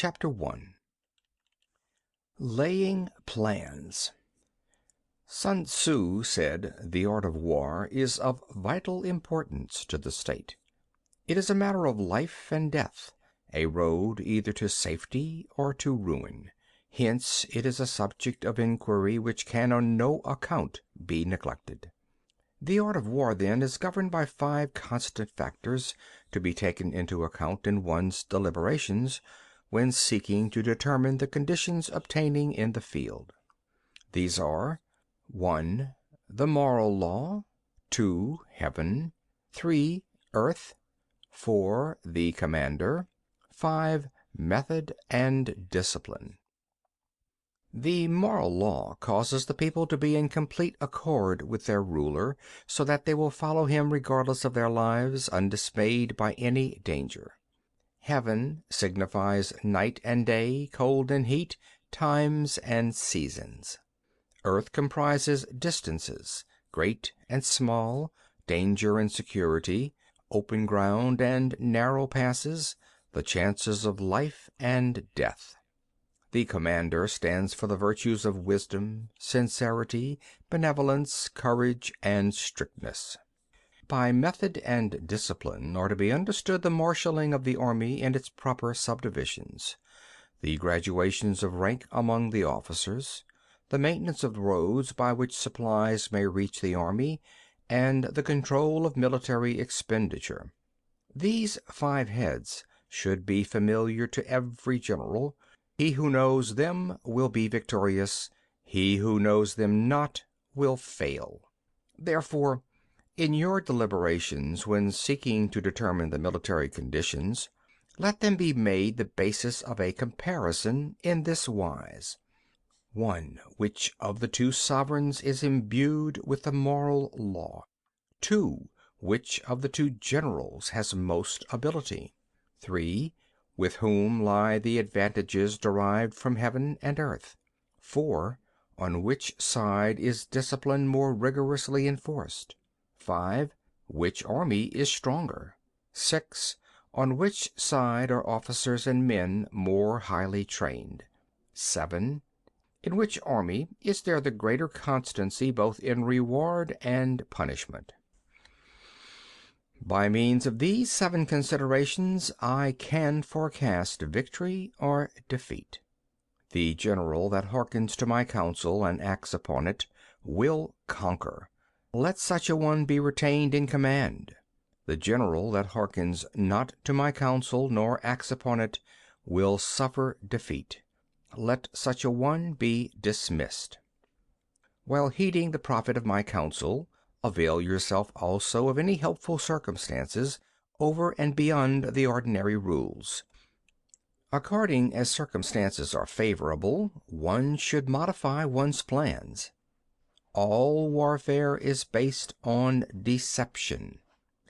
Chapter 1. Laying Plans. Sun Tzu said, "The art of war is of vital importance to the state. It is a matter of life and death, a road either to safety or to ruin. Hence it is a subject of inquiry which can on no account be neglected." The art of war, then, is governed by 5 constant factors to be taken into account in one's deliberations when seeking to determine the conditions obtaining in the field. These are: 1. The moral law. 2. Heaven. 3. Earth. 4. The commander. 5. Method and discipline. The moral law causes the people to be in complete accord with their ruler, so that they will follow him regardless of their lives, undismayed by any danger. Heaven signifies night and day, cold and heat, times and seasons. Earth comprises distances, great and small, danger and security, open ground and narrow passes, the chances of life and death. The commander stands for the virtues of wisdom, sincerity, benevolence, courage, and strictness. By method and discipline are to be understood the marshalling of the army in its proper subdivisions, the gradations of rank among the officers, the maintenance of the roads by which supplies may reach the army, and the control of military expenditure. These 5 heads should be familiar to every general. He who knows them will be victorious. He who knows them not will fail. Therefore, in your deliberations when seeking to determine the military conditions, let them be made the basis of a comparison in this wise: 1. Which of the 2 sovereigns is imbued with the moral law? 2. Which of the 2 generals has most ability? 3. With whom lie the advantages derived from heaven and earth? 4. On which side is discipline more rigorously enforced? 5. Which army is stronger? 6. On which side are officers and men more highly trained? 7. In which army is there the greater constancy both in reward and punishment? By means of these 7 considerations I can forecast victory or defeat. The general that hearkens to my counsel and acts upon it will conquer. Let such a one be retained in command. The general that hearkens not to my counsel nor acts upon it will suffer defeat. Let such a one be dismissed. While heeding the profit of my counsel, avail yourself also of any helpful circumstances over and beyond the ordinary rules. According as circumstances are favorable, one should modify one's plans. All warfare is based on deception.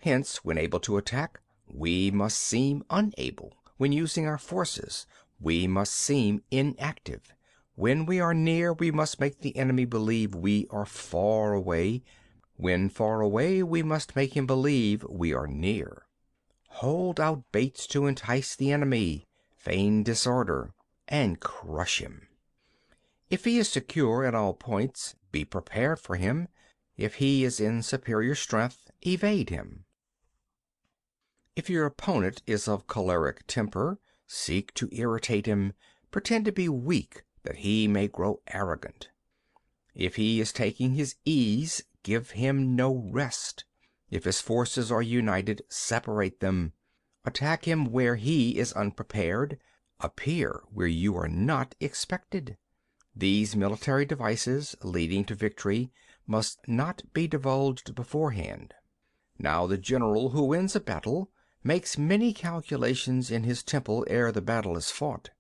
Hence, when able to attack, we must seem unable. When using our forces, we must seem inactive. When we are near, we must make the enemy believe we are far away. When far away, we must make him believe we are near. Hold out baits to entice the enemy, feign disorder, and crush him. If he is secure at all points, be prepared for him. If he is in superior strength, evade him. If your opponent is of choleric temper, seek to irritate him. Pretend to be weak, that he may grow arrogant. If he is taking his ease, give him no rest. If his forces are united, separate them. Attack him where he is unprepared. Appear where you are not expected. These military devices leading to victory must not be divulged beforehand. Now the general who wins a battle makes many calculations in his temple ere the battle is fought.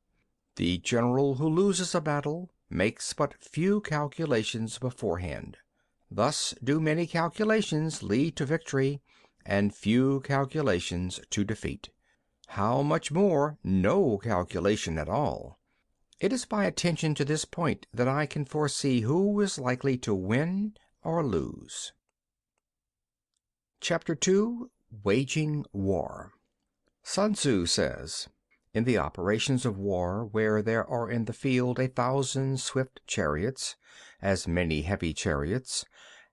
The general who loses a battle makes but few calculations beforehand. Thus do many calculations lead to victory, and few calculations to defeat. How much more no calculation at all? It is by attention to this point that I can foresee who is likely to win or lose. Chapter 2. Waging War. Sun Tzu says, In the operations of war, where there are in the field 1,000 swift chariots, as many heavy chariots,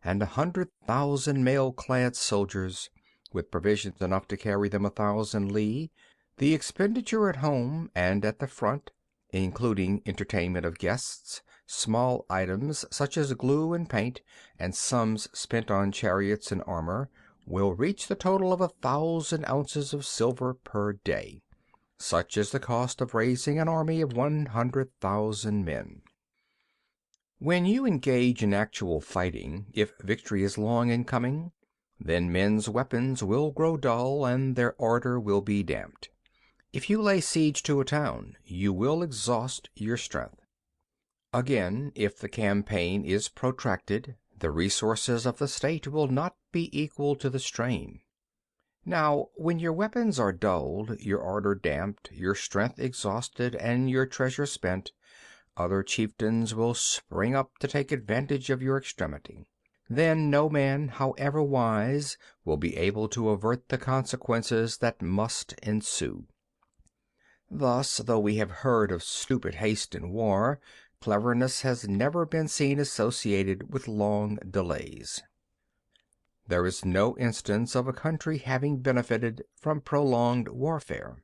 and 100,000 mail-clad soldiers, with provisions enough to carry them 1,000 li, the expenditure at home and at the front, including entertainment of guests, small items such as glue and paint, and sums spent on chariots and armor, will reach the total of 1,000 ounces of silver per day. Such is the cost of raising an army of 100,000 men. When you engage in actual fighting, if victory is long in coming, then men's weapons will grow dull and their ardor will be damped. If you lay siege to a town, you will exhaust your strength. Again, if the campaign is protracted, the resources of the state will not be equal to the strain. Now, when your weapons are dulled, your ardor damped, your strength exhausted, and your treasure spent, other chieftains will spring up to take advantage of your extremity. Then no man, however wise, will be able to avert the consequences that must ensue. Thus, though we have heard of stupid haste in war, cleverness has never been seen associated with long delays. There is no instance of a country having benefited from prolonged warfare.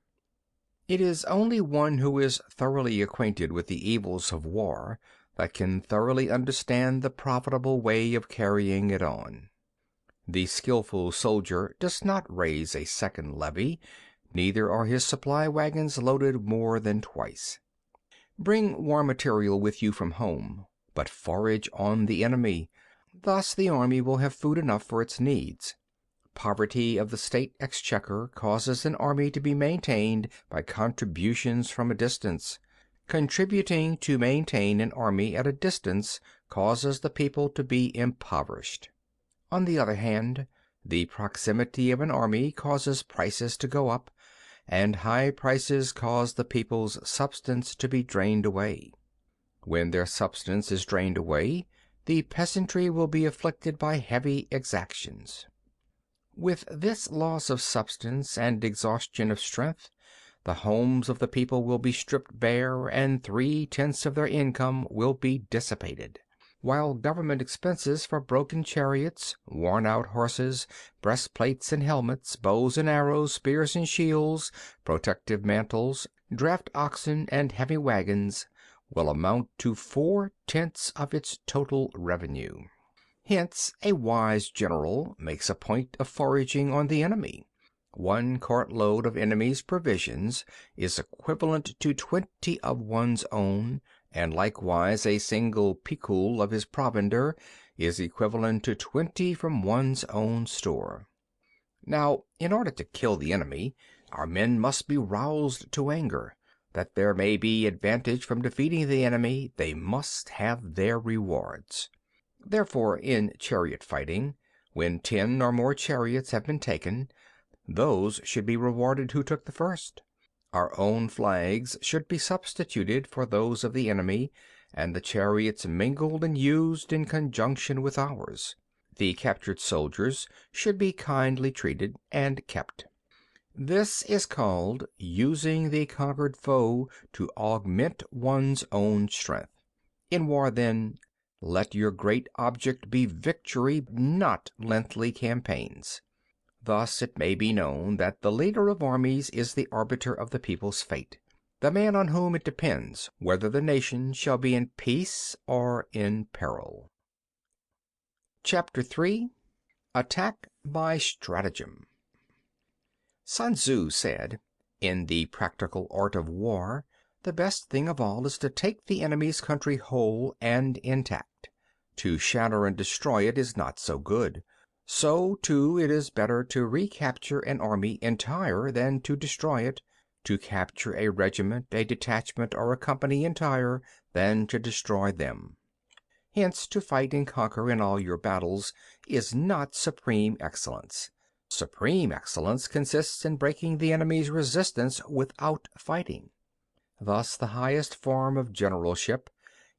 It is only one who is thoroughly acquainted with the evils of war that can thoroughly understand the profitable way of carrying it on. The skillful soldier does not raise a second levy, neither are his supply wagons loaded more than twice. Bring war material with you from home, but forage on the enemy. Thus the army will have food enough for its needs. Poverty of the state exchequer causes an army to be maintained by contributions from a distance. Contributing to maintain an army at a distance causes the people to be impoverished. On the other hand, the proximity of an army causes prices to go up, and high prices cause the people's substance to be drained away. When their substance is drained away, the peasantry will be afflicted by heavy exactions. With this loss of substance and exhaustion of strength, the homes of the people will be stripped bare, and 3/10 of their income will be dissipated, while government expenses for broken chariots, worn-out horses, breastplates and helmets, bows and arrows, spears and shields, protective mantles, draft oxen, and heavy wagons will amount to 4/10 of its total revenue. Hence a wise general makes a point of foraging on the enemy. 1 cartload of enemy's provisions is equivalent to 20 of one's own, and likewise a single picul of his provender is equivalent to 20 from one's own store. Now, in order to kill the enemy, our men must be roused to anger. That there may be advantage from defeating the enemy, they must have their rewards. Therefore, in chariot fighting, when 10 or more chariots have been taken, those should be rewarded who took the first. Our own flags should be substituted for those of the enemy, and the chariots mingled and used in conjunction with ours. The captured soldiers should be kindly treated and kept. This is called using the conquered foe to augment one's own strength. In war, then, let your great object be victory, not lengthy campaigns. Thus it may be known that the leader of armies is the arbiter of the people's fate, the man on whom it depends whether the nation shall be in peace or in peril. Chapter 3. Attack by Stratagem. Sun Tzu said, "In the practical art of war, the best thing of all is to take the enemy's country whole and intact. To shatter and destroy it is not so good. So, too, it is better to recapture an army entire than to destroy it, to capture a regiment, a detachment, or a company entire than to destroy them. Hence, to fight and conquer in all your battles is not supreme excellence. Supreme excellence consists in breaking the enemy's resistance without fighting. Thus, the highest form of generalship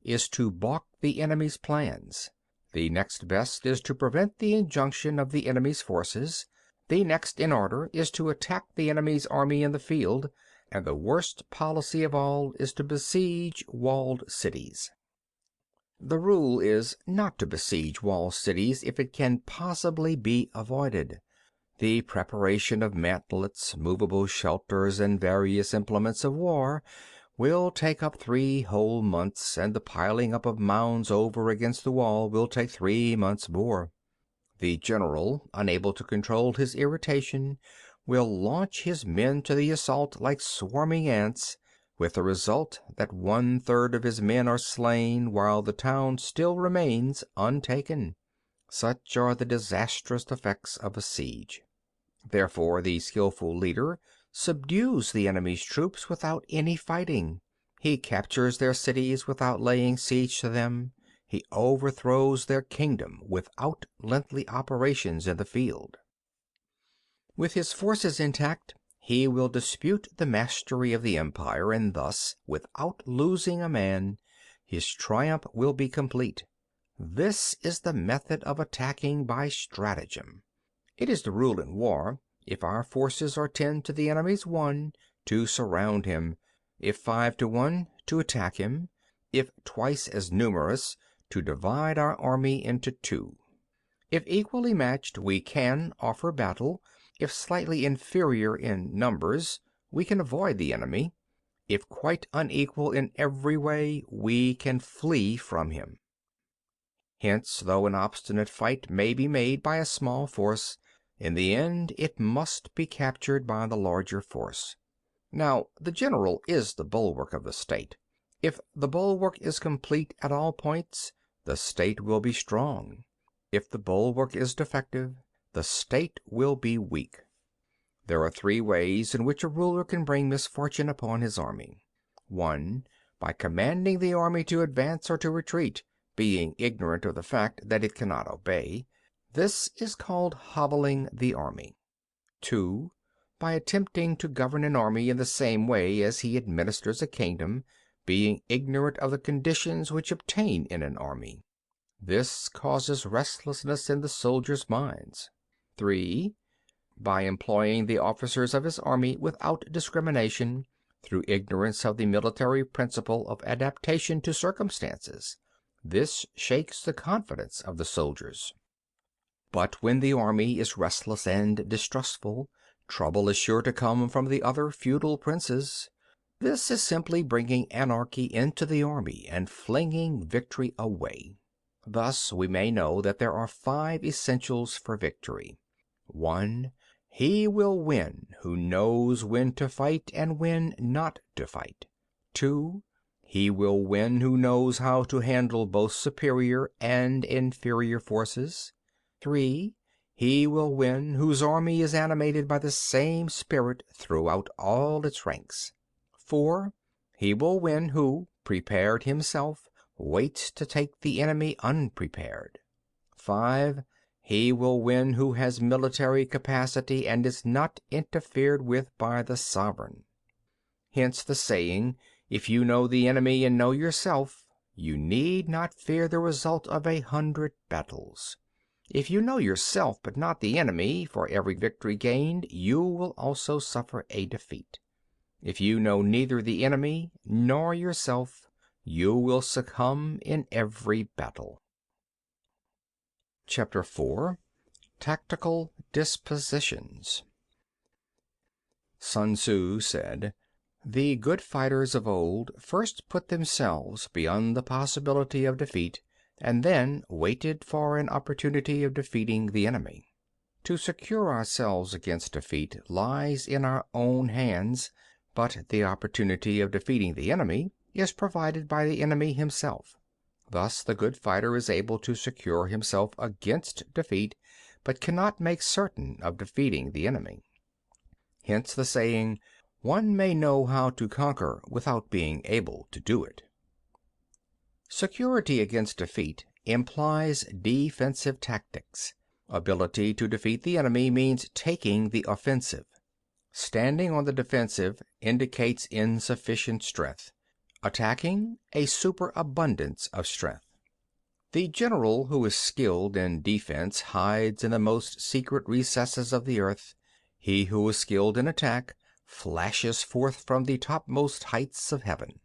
is to balk the enemy's plans. The next best is to prevent the injunction of the enemy's forces. The next in order is to attack the enemy's army in the field, and the worst policy of all is to besiege walled cities. The rule is not to besiege walled cities if it can possibly be avoided. The preparation of mantlets, movable shelters, and various implements of war will take up 3 whole months, and the piling up of mounds over against the wall will take 3 months more. The general, unable to control his irritation, will launch his men to the assault like swarming ants, with the result that 1/3 of his men are slain while the town still remains untaken. Such are the disastrous effects of a siege. Therefore the skillful leader subdues the enemy's troops without any fighting. He captures their cities without laying siege to them. He overthrows their kingdom without lengthy operations in the field. With his forces intact, he will dispute the mastery of the empire, and thus, without losing a man, his triumph will be complete. This is the method of attacking by stratagem. It is the rule in war, if our forces are 10 to the enemy's 1, to surround him; if 5 to 1, to attack him; if twice as numerous, to divide our army into 2. If equally matched, we can offer battle; if slightly inferior in numbers, we can avoid the enemy; if quite unequal in every way, we can flee from him. Hence, though an obstinate fight may be made by a small force, in the end it must be captured by the larger force. Now, the general is the bulwark of the state. If the bulwark is complete at all points, the state will be strong. If the bulwark is defective, the state will be weak. There are 3 ways in which a ruler can bring misfortune upon his army. 1. By commanding the army to advance or to retreat, being ignorant of the fact that it cannot obey. This is called hobbling the army. 2. By attempting to govern an army in the same way as he administers a kingdom, being ignorant of the conditions which obtain in an army. This causes restlessness in the soldiers' minds. 3. By employing the officers of his army without discrimination, through ignorance of the military principle of adaptation to circumstances. This shakes the confidence of the soldiers. But when the army is restless and distrustful, trouble is sure to come from the other feudal princes. This is simply bringing anarchy into the army and flinging victory away. Thus we may know that there are 5 essentials for victory. 1. He will win who knows when to fight and when not to fight. 2. He will win who knows how to handle both superior and inferior forces. 3. He will win whose army is animated by the same spirit throughout all its ranks. 4. He will win who, prepared himself, waits to take the enemy unprepared. 5. He will win who has military capacity and is not interfered with by the sovereign. Hence the saying, if you know the enemy and know yourself, you need not fear the result of 100 battles. If you know yourself but not the enemy, for every victory gained you will also suffer a defeat. If you know neither the enemy nor yourself, you will succumb in every battle. Chapter 4. Tactical Dispositions. Sun Tzu said, "The good fighters of old first put themselves beyond the possibility of defeat, and then waited for an opportunity of defeating the enemy. To secure ourselves against defeat lies in our own hands, but the opportunity of defeating the enemy is provided by the enemy himself. Thus the good fighter is able to secure himself against defeat, but cannot make certain of defeating the enemy. Hence the saying, one may know how to conquer without being able to do it." Security against defeat implies defensive tactics. Ability to defeat the enemy means taking the offensive. Standing on the defensive indicates insufficient strength. Attacking, a superabundance of strength. The general who is skilled in defense hides in the most secret recesses of the earth. He who is skilled in attack flashes forth from the topmost heights of heaven.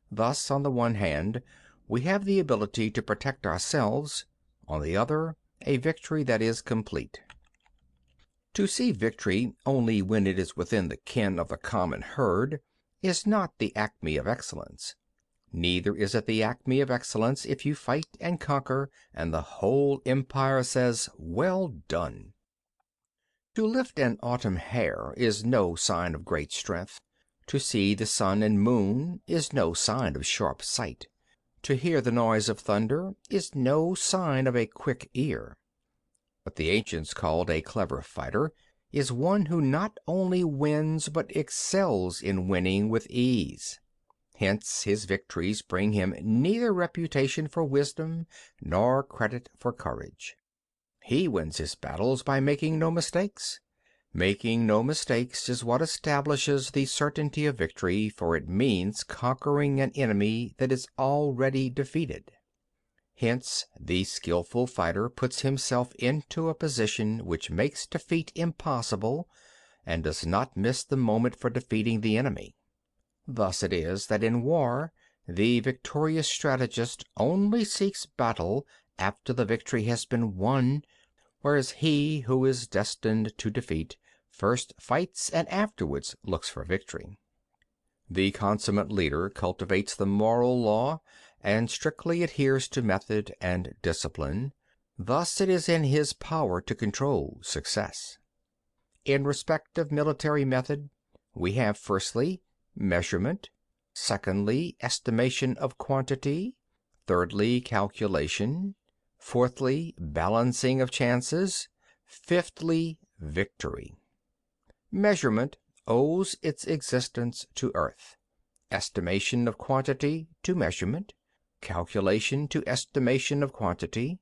Thus, on the one hand, we have the ability to protect ourselves, on the other, a victory that is complete. To see victory only when it is within the ken of the common herd is not the acme of excellence. Neither is it the acme of excellence if you fight and conquer, and the whole empire says, "Well done." To lift an autumn hare is no sign of great strength. To see the sun and moon is no sign of sharp sight. To hear the noise of thunder is no sign of a quick ear. What the ancients called a clever fighter is one who not only wins but excels in winning with ease. Hence his victories bring him neither reputation for wisdom nor credit for courage. He wins his battles by making no mistakes. Making no mistakes is what establishes the certainty of victory, for it means conquering an enemy that is already defeated. Hence the skillful fighter puts himself into a position which makes defeat impossible, and does not miss the moment for defeating the enemy. Thus it is that in war the victorious strategist only seeks battle after the victory has been won, whereas he who is destined to defeat first fights and afterwards looks for victory. The consummate leader cultivates the moral law and strictly adheres to method and discipline. Thus it is in his power to control success. In respect of military method, we have firstly, measurement; secondly, estimation of quantity; thirdly, calculation; fourthly, balancing of chances; fifthly, victory. Measurement owes its existence to earth, estimation of quantity to measurement, calculation to estimation of quantity,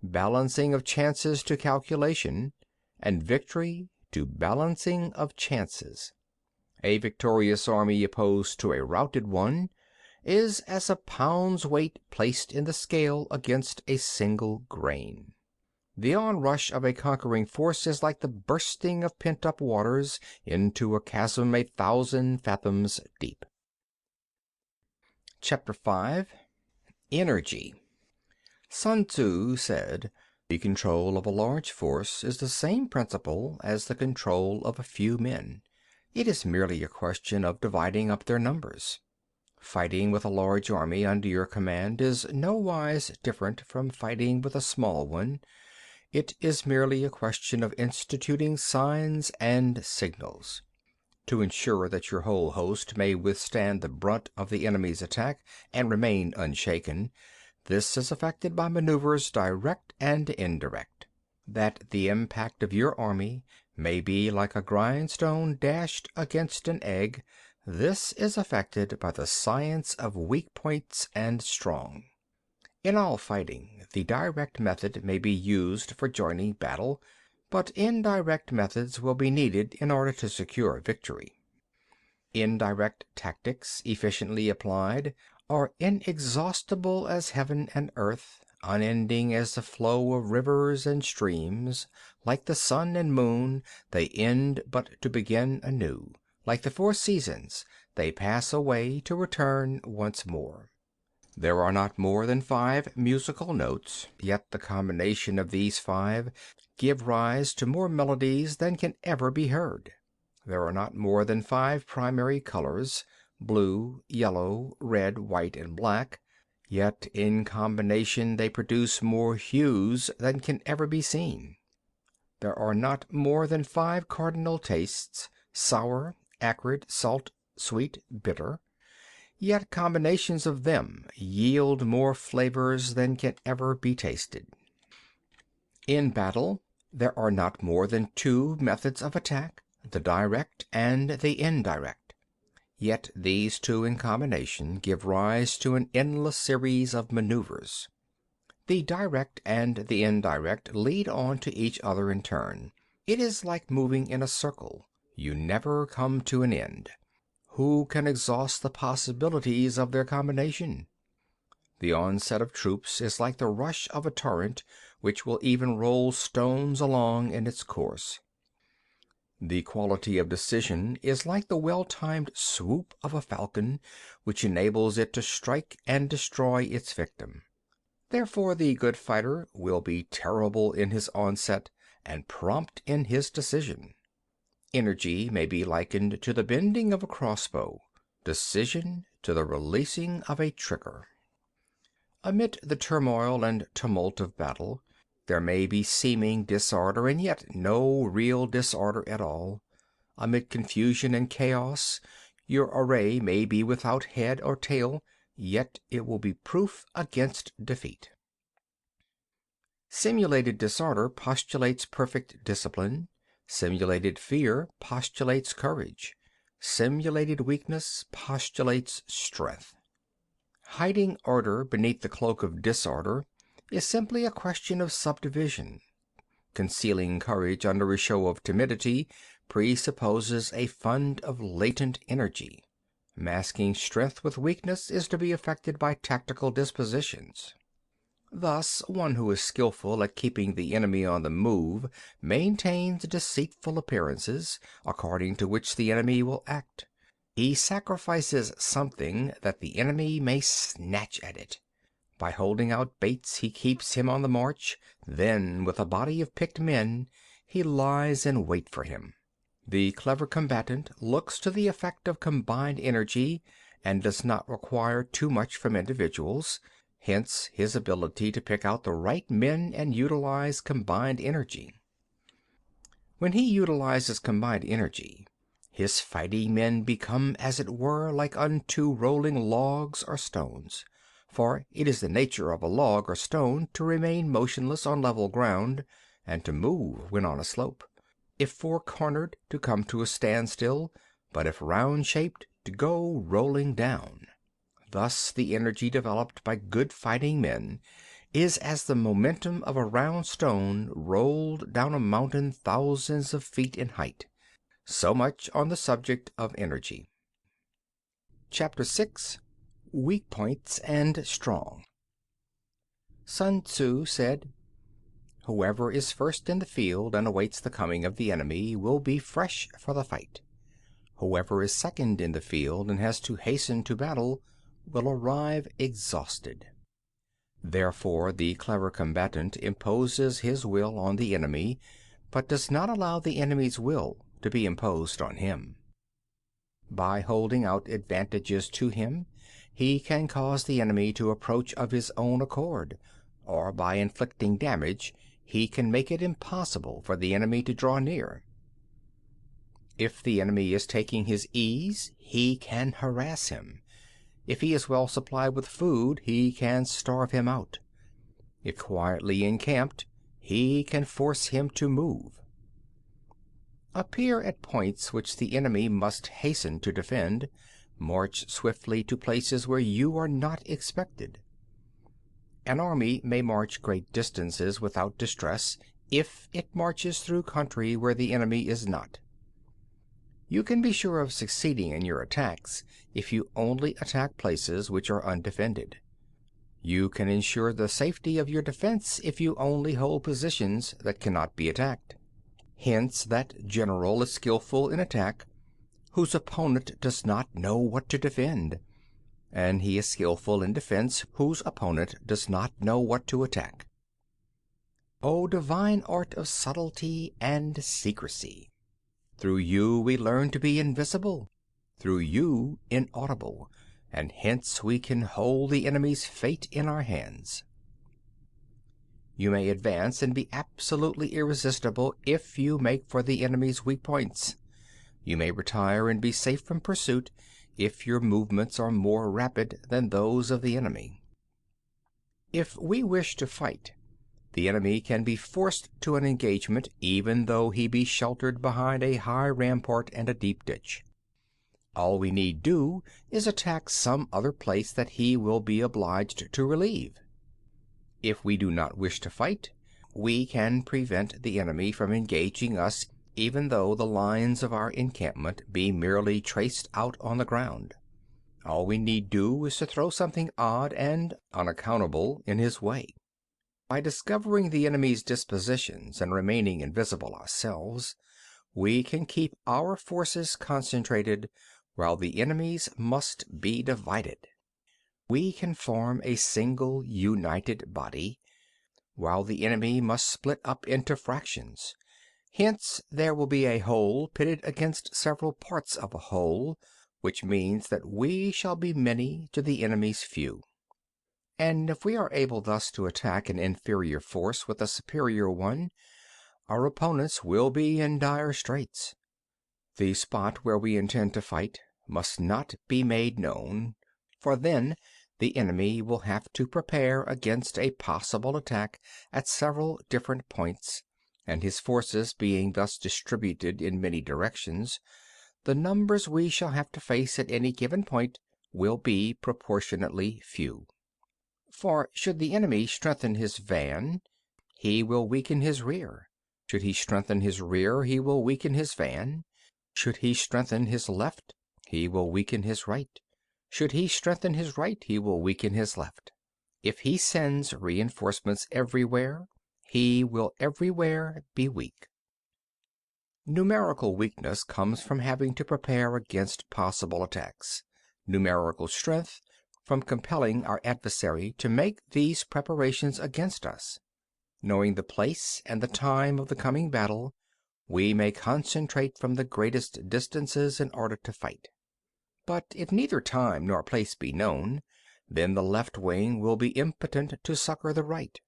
balancing of chances to calculation, and victory to balancing of chances. A victorious army opposed to a routed one is as a pound's weight placed in the scale against a single grain. The onrush of a conquering force is like the bursting of pent-up waters into a chasm 1,000 fathoms deep. Chapter 5. Energy. Sun Tzu said, "The control of a large force is the same principle as the control of a few men. It is merely a question of dividing up their numbers. Fighting with a large army under your command is nowise different from fighting with a small one. It is merely a question of instituting signs and signals. To ensure that your whole host may withstand the brunt of the enemy's attack and remain unshaken, this is effected by maneuvers direct and indirect. That the impact of your army may be like a grindstone dashed against an egg, this is effected by the science of weak points and strong. In all fighting, the direct method may be used for joining battle, but indirect methods will be needed in order to secure victory. Indirect tactics, efficiently applied, are inexhaustible as heaven and earth, unending as the flow of rivers and streams. Like the sun and moon, they end but to begin anew. Like the four seasons, they pass away to return once more. There are not more than 5 musical notes, yet the combination of these 5 give rise to more melodies than can ever be heard. There are not more than 5 primary colors, blue, yellow, red, white, and black, yet in combination they produce more hues than can ever be seen. There are not more than 5 cardinal tastes, sour, acrid, salt, sweet, bitter, yet combinations of them yield more flavors than can ever be tasted. In battle, there are not more than 2 methods of attack, the direct and the indirect. Yet these 2 in combination give rise to an endless series of maneuvers. The direct and the indirect lead on to each other in turn. It is like moving in a circle. You never come to an end. Who can exhaust the possibilities of their combination? The onset of troops is like the rush of a torrent which will even roll stones along in its course. The quality of decision is like the well-timed swoop of a falcon, which enables it to strike and destroy its victim. Therefore the good fighter will be terrible in his onset and prompt in his decision. Energy may be likened to the bending of a crossbow, decision to the releasing of a trigger. Amid the turmoil and tumult of battle, there may be seeming disorder and yet no real disorder at all. Amid confusion and chaos, your array may be without head or tail, yet it will be proof against defeat. Simulated disorder postulates perfect discipline. Simulated fear postulates courage. Simulated weakness postulates strength. Hiding order beneath the cloak of disorder is simply a question of subdivision. Concealing courage under a show of timidity presupposes a fund of latent energy. Masking strength with weakness is to be effected by tactical dispositions. Thus, one who is skillful at keeping the enemy on the move maintains deceitful appearances, according to which the enemy will act. He sacrifices something that the enemy may snatch at it. By holding out baits he keeps him on the march, then with a body of picked men he lies in wait for him. The clever combatant looks to the effect of combined energy and does not require too much from individuals, hence his ability to pick out the right men and utilize combined energy. When he utilizes combined energy, his fighting men become as it were like unto rolling logs or stones. For it is the nature of a log or stone to remain motionless on level ground, and to move when on a slope; if four-cornered, to come to a standstill, but if round-shaped, to go rolling down. Thus the energy developed by good fighting men is as the momentum of a round stone rolled down a mountain thousands of feet in height. So much on the subject of energy. Chapter 6. Weak Points and Strong. Sun Tzu said, "Whoever is first in the field and awaits the coming of the enemy will be fresh for the fight. Whoever is second in the field and has to hasten to battle will arrive exhausted." Therefore the clever combatant imposes his will on the enemy, but does not allow the enemy's will to be imposed on him. By holding out advantages to him, he can cause the enemy to approach of his own accord, or by inflicting damage he can make it impossible for the enemy to draw near. If the enemy is taking his ease, he can harass him. If he is well supplied with food, he can starve him out. If quietly encamped, he can force him to move. Appear at points which the enemy must hasten to defend. March swiftly to places where you are not expected. An army may march great distances without distress if it marches through country where the enemy is not. You can be sure of succeeding in your attacks if you only attack places which are undefended. You can ensure the safety of your defense if you only hold positions that cannot be attacked. Hence that general is skillful in attack whose opponent does not know what to defend, and he is skillful in defense whose opponent does not know what to attack. O divine art of subtlety and secrecy! Through you we learn to be invisible, through you inaudible, and hence we can hold the enemy's fate in our hands. You may advance and be absolutely irresistible if you make for the enemy's weak points. You may retire and be safe from pursuit if your movements are more rapid than those of the enemy. If we wish to fight, the enemy can be forced to an engagement even though he be sheltered behind a high rampart and a deep ditch. All we need do is attack some other place that he will be obliged to relieve. If we do not wish to fight, we can prevent the enemy from engaging us even though the lines of our encampment be merely traced out on the ground. All we need do is to throw something odd and unaccountable in his way. By discovering the enemy's dispositions and remaining invisible ourselves, we can keep our forces concentrated while the enemy's must be divided. We can form a single united body, while the enemy must split up into fractions. Hence there will be a whole pitted against several parts of a whole, which means that we shall be many to the enemy's few. And if we are able thus to attack an inferior force with a superior one, our opponents will be in dire straits. The spot where we intend to fight must not be made known, for then the enemy will have to prepare against a possible attack at several different points, and his forces being thus distributed in many directions, the numbers we shall have to face at any given point will be proportionately few. For should the enemy strengthen his van, he will weaken his rear. Should he strengthen his rear, he will weaken his van. Should he strengthen his left, he will weaken his right. Should he strengthen his right, he will weaken his left. If he sends reinforcements everywhere, he will everywhere be weak. Numerical weakness comes from having to prepare against possible attacks. Numerical strength from compelling our adversary to make these preparations against us. Knowing the place and the time of the coming battle, we may concentrate from the greatest distances in order to fight. But if neither time nor place be known, then the left wing will be impotent to succor the right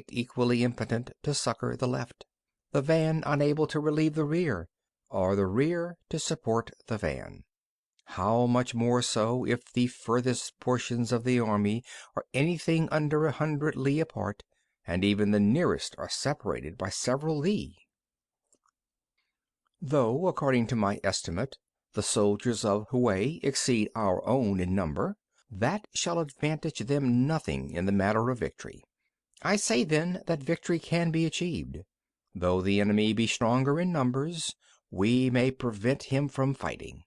equally impotent to succor the left, the van unable to relieve the rear, or the rear to support the van. How much more so if the furthest portions of the army are anything under 100 li apart, and even the nearest are separated by several li. Though, according to my estimate, the soldiers of Hue exceed our own in number, that shall advantage them nothing in the matter of victory. I say then that victory can be achieved. Though the enemy be stronger in numbers, we may prevent him from fighting.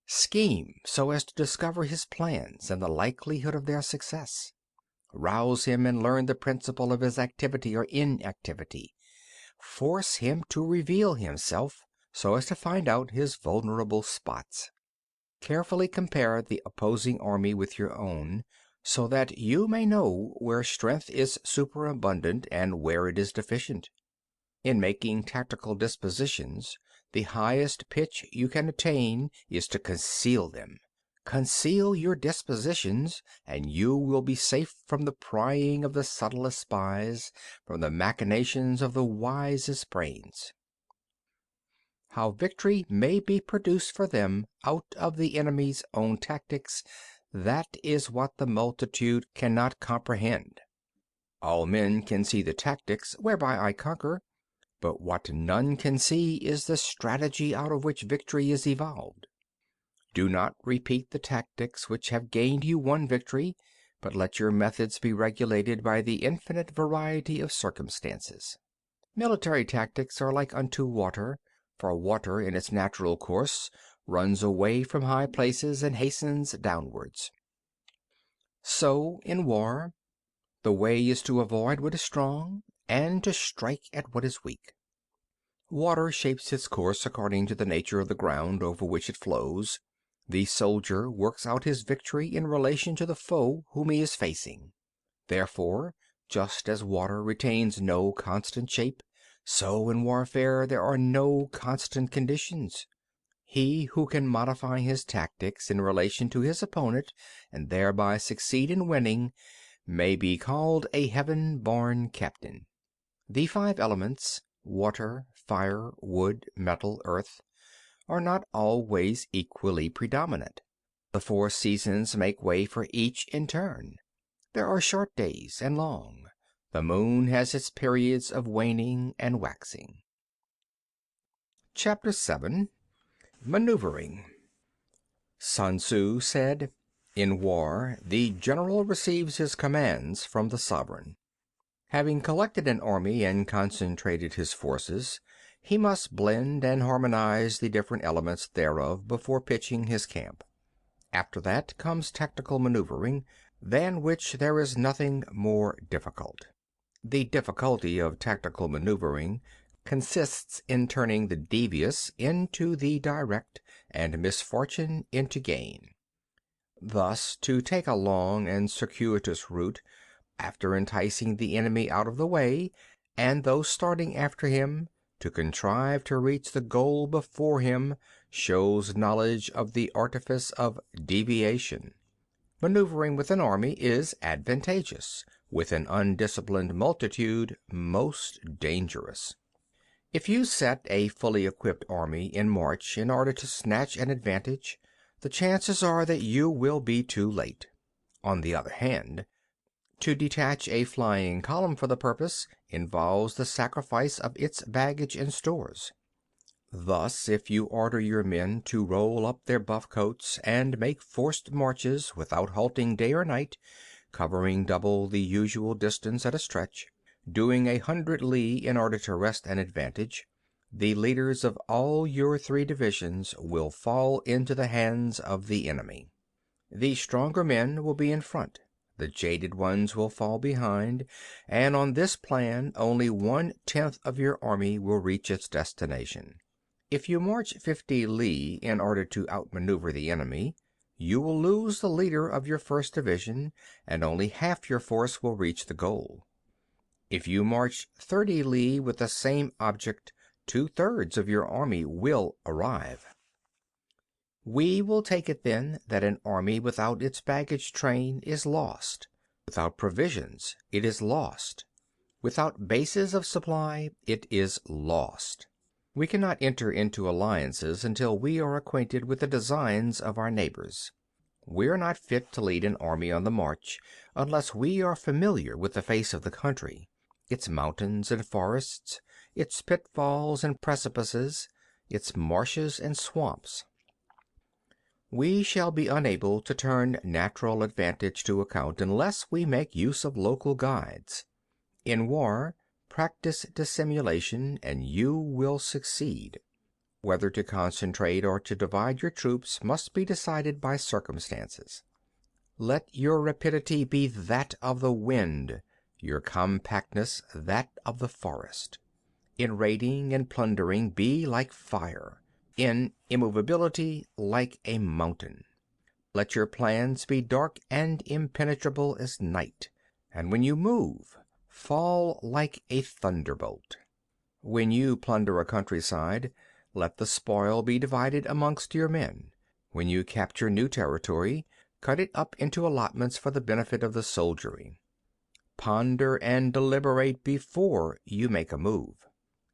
Scheme so as to discover his plans and the likelihood of their success. Rouse him and learn the principle of his activity or inactivity. Force him to reveal himself, so as to find out his vulnerable spots. Carefully compare the opposing army with your own, so that you may know where strength is superabundant and where it is deficient. In making tactical dispositions, the highest pitch you can attain is to conceal them. Conceal your dispositions, and you will be safe from the prying of the subtlest spies, from the machinations of the wisest brains. How victory may be produced for them out of the enemy's own tactics, that is what the multitude cannot comprehend. All men can see the tactics whereby I conquer, but what none can see is the strategy out of which victory is evolved. Do not repeat the tactics which have gained you one victory, but let your methods be regulated by the infinite variety of circumstances. Military tactics are like unto water, for water in its natural course runs away from high places and hastens downwards. So in war, the way is to avoid what is strong, and to strike at what is weak. Water shapes its course according to the nature of the ground over which it flows. The soldier works out his victory in relation to the foe whom he is facing. Therefore, just as water retains no constant shape, so in warfare there are no constant conditions. He who can modify his tactics in relation to his opponent, and thereby succeed in winning, may be called a heaven-born captain. The 5 elements, water, fire, wood, metal, earth, are not always equally predominant. The 4 seasons make way for each in turn. There are short days and long. The moon has its periods of waning and waxing. Chapter 7. Maneuvering. Sun Tzu said, "In war, the general receives his commands from the sovereign. Having collected an army and concentrated his forces, he must blend and harmonize the different elements thereof before pitching his camp. After that comes tactical maneuvering, than which there is nothing more difficult. The difficulty of tactical maneuvering consists in turning the devious into the direct, and misfortune into gain. Thus, to take a long and circuitous route, after enticing the enemy out of the way, and those starting after him, to contrive to reach the goal before him, shows knowledge of the artifice of deviation. Maneuvering with an army is advantageous, with an undisciplined multitude most dangerous. If you set a fully equipped army in march in order to snatch an advantage, the chances are that you will be too late. On the other hand, to detach a flying column for the purpose involves the sacrifice of its baggage and stores. Thus, if you order your men to roll up their buff coats and make forced marches without halting day or night, covering double the usual distance at a stretch, doing 100 li in order to wrest an advantage, the leaders of all your 3 divisions will fall into the hands of the enemy. The stronger men will be in front, the jaded ones will fall behind, and on this plan only 1/10 of your army will reach its destination. If you march 50 li in order to outmaneuver the enemy, you will lose the leader of your first division, and only half your force will reach the goal. If you march 30 li with the same object, 2/3 of your army will arrive. We will take it then that an army without its baggage train is lost. Without provisions, it is lost. Without bases of supply, it is lost. We cannot enter into alliances until we are acquainted with the designs of our neighbors. We are not fit to lead an army on the march unless we are familiar with the face of the country, its mountains and forests, its pitfalls and precipices, its marshes and swamps. We shall be unable to turn natural advantage to account unless we make use of local guides. In war, practice dissimulation, and you will succeed. Whether to concentrate or to divide your troops must be decided by circumstances. Let your rapidity be that of the wind, your compactness that of the forest. In raiding and plundering be like fire, in immovability like a mountain. Let your plans be dark and impenetrable as night, and when you move, fall like a thunderbolt. When you plunder a countryside, let the spoil be divided amongst your men. When you capture new territory, cut it up into allotments for the benefit of the soldiery. Ponder and deliberate before you make a move.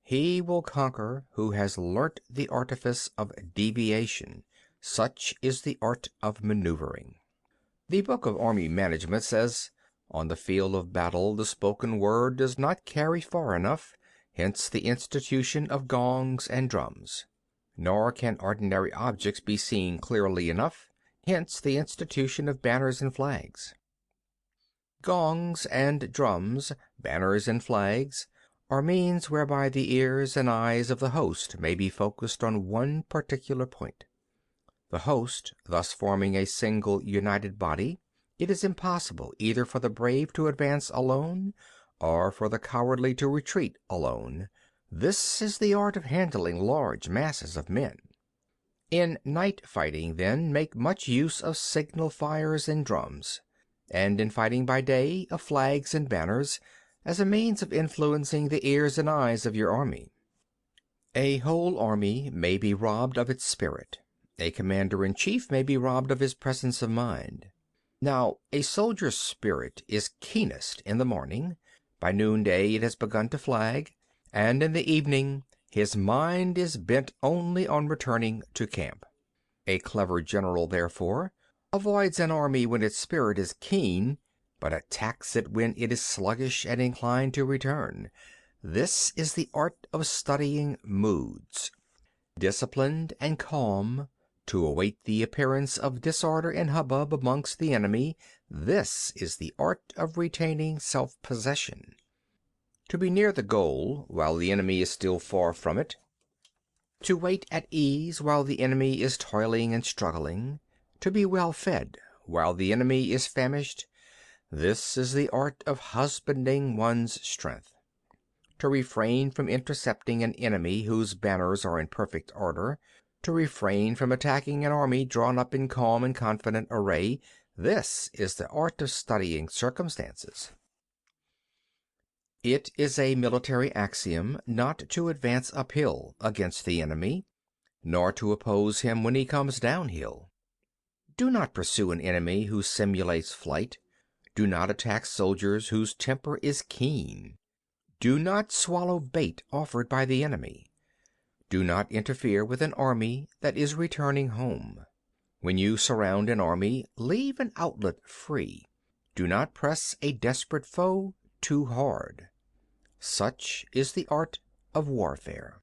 He will conquer who has learnt the artifice of deviation. Such is the art of maneuvering. The Book of Army Management says, "On the field of battle the spoken word does not carry far enough, hence the institution of gongs and drums. Nor can ordinary objects be seen clearly enough, hence the institution of banners and flags." Gongs and drums, banners and flags, are means whereby the ears and eyes of the host may be focused on one particular point. The host thus forming a single united body, it is impossible either for the brave to advance alone, or for the cowardly to retreat alone. This is the art of handling large masses of men. In night fighting, then, make much use of signal fires and drums, and in fighting by day, of flags and banners, as a means of influencing the ears and eyes of your army. A whole army may be robbed of its spirit. A commander-in-chief may be robbed of his presence of mind. Now, a soldier's spirit is keenest in the morning. By noonday it has begun to flag, and in the evening his mind is bent only on returning to camp. A clever general, therefore, avoids an army when its spirit is keen, but attacks it when it is sluggish and inclined to return. This is the art of studying moods. Disciplined and calm, to await the appearance of disorder and hubbub amongst the enemy, this is the art of retaining self-possession. To be near the goal while the enemy is still far from it, to wait at ease while the enemy is toiling and struggling, to be well fed while the enemy is famished, this is the art of husbanding one's strength. to refrain from intercepting an enemy whose banners are in perfect order, to refrain from attacking an army drawn up in calm and confident array. This is the art of studying circumstances. It is a military axiom not to advance uphill against the enemy, nor to oppose him when he comes downhill. Do not pursue an enemy who simulates flight. Do not attack soldiers whose temper is keen. Do not swallow bait offered by the enemy. Do not interfere with an army that is returning home. When you surround an army, leave an outlet free. Do not press a desperate foe too hard. Such is the art of warfare.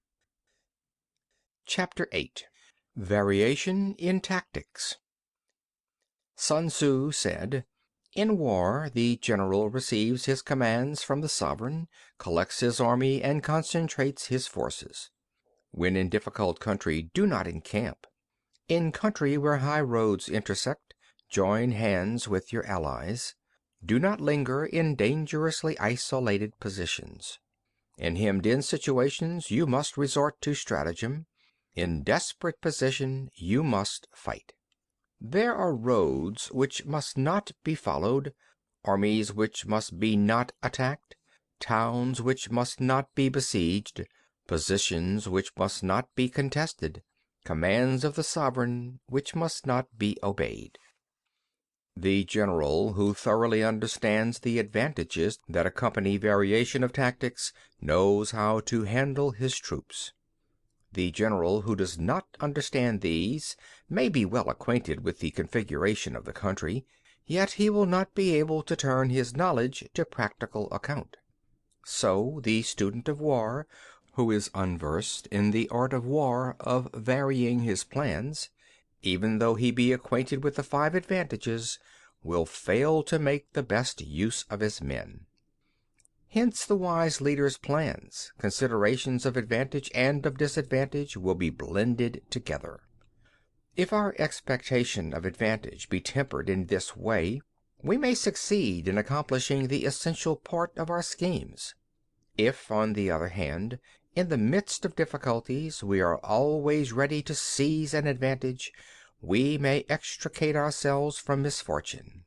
Chapter 8. Variation in Tactics. Sun Tzu said, "In war, the general receives his commands from the sovereign, collects his army, and concentrates his forces. When in difficult country, do not encamp. In country where high roads intersect, join hands with your allies. Do not linger in dangerously isolated positions. In hemmed-in situations, you must resort to stratagem. In desperate position, you must fight. There are roads which must not be followed, armies which must be not attacked, towns which must not be besieged, positions which must not be contested, commands of the sovereign which must not be obeyed." The general who thoroughly understands the advantages that accompany variation of tactics knows how to handle his troops. The general who does not understand these may be well acquainted with the configuration of the country, yet he will not be able to turn his knowledge to practical account. So the student of war, who is unversed in the art of war of varying his plans, even though he be acquainted with the 5 advantages, will fail to make the best use of his men. Hence the wise leader's plans, considerations of advantage and of disadvantage will be blended together. If our expectation of advantage be tempered in this way, we may succeed in accomplishing the essential part of our schemes. If, on the other hand, in the midst of difficulties we are always ready to seize an advantage, we may extricate ourselves from misfortune.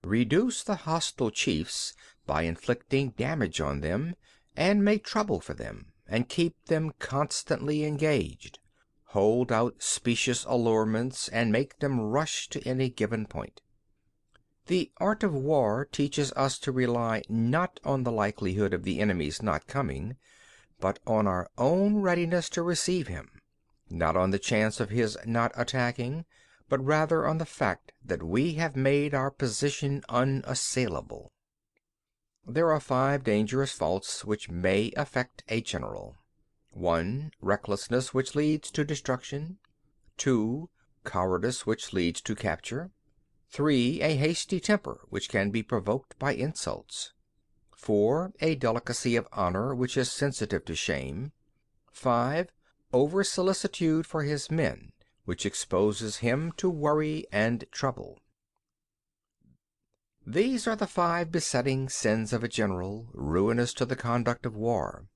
Reduce the hostile chiefs by inflicting damage on them, and make trouble for them, and keep them constantly engaged. Hold out specious allurements, and make them rush to any given point. The art of war teaches us to rely not on the likelihood of the enemy's not coming, but on our own readiness to receive him; not on the chance of his not attacking, but rather on the fact that we have made our position unassailable. There are 5 dangerous faults which may affect a general. 1. Recklessness, which leads to destruction. 2. Cowardice, which leads to capture. 3. A hasty temper, which can be provoked by insults. 4. A delicacy of honor, which is sensitive to shame. 5. Over-solicitude for his men, which exposes him to worry and trouble. These are the 5 besetting sins of a general, ruinous to the conduct of war.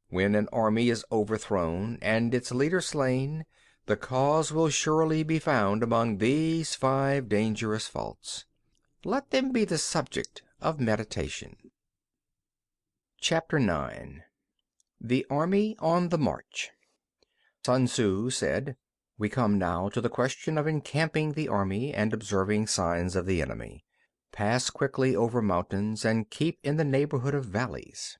When an army is overthrown and its leader slain, the cause will surely be found among these 5 dangerous faults. Let them be the subject of meditation. Chapter 9. The Army on the March. Sun Tzu said, "We come now to the question of encamping the army and observing signs of the enemy. Pass quickly over mountains and keep in the neighborhood of valleys.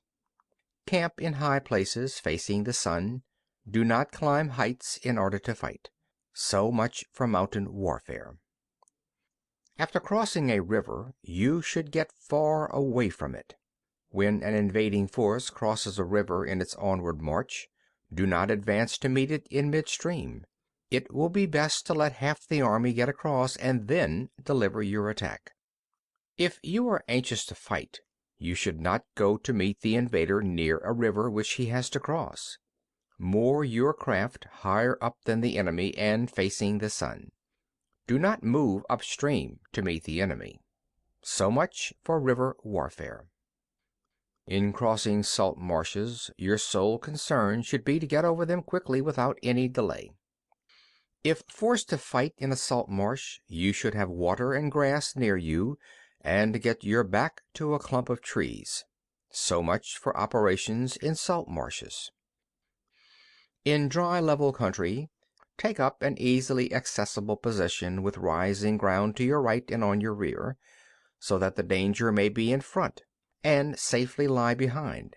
Camp in high places facing the sun. Do not climb heights in order to fight." So much for mountain warfare. After crossing a river, you should get far away from it. When an invading force crosses a river in its onward march, do not advance to meet it in midstream. It will be best to let half the army get across and then deliver your attack. If you are anxious to fight, you should not go to meet the invader near a river which he has to cross. Moor your craft higher up than the enemy and facing the sun. Do not move upstream to meet the enemy. So much for river warfare. In crossing salt marshes, your sole concern should be to get over them quickly without any delay. If forced to fight in a salt marsh, you should have water and grass near you, and get your back to a clump of trees. So much for operations in salt marshes. In dry level country, take up an easily accessible position with rising ground to your right and on your rear, so that the danger may be in front and safely lie behind.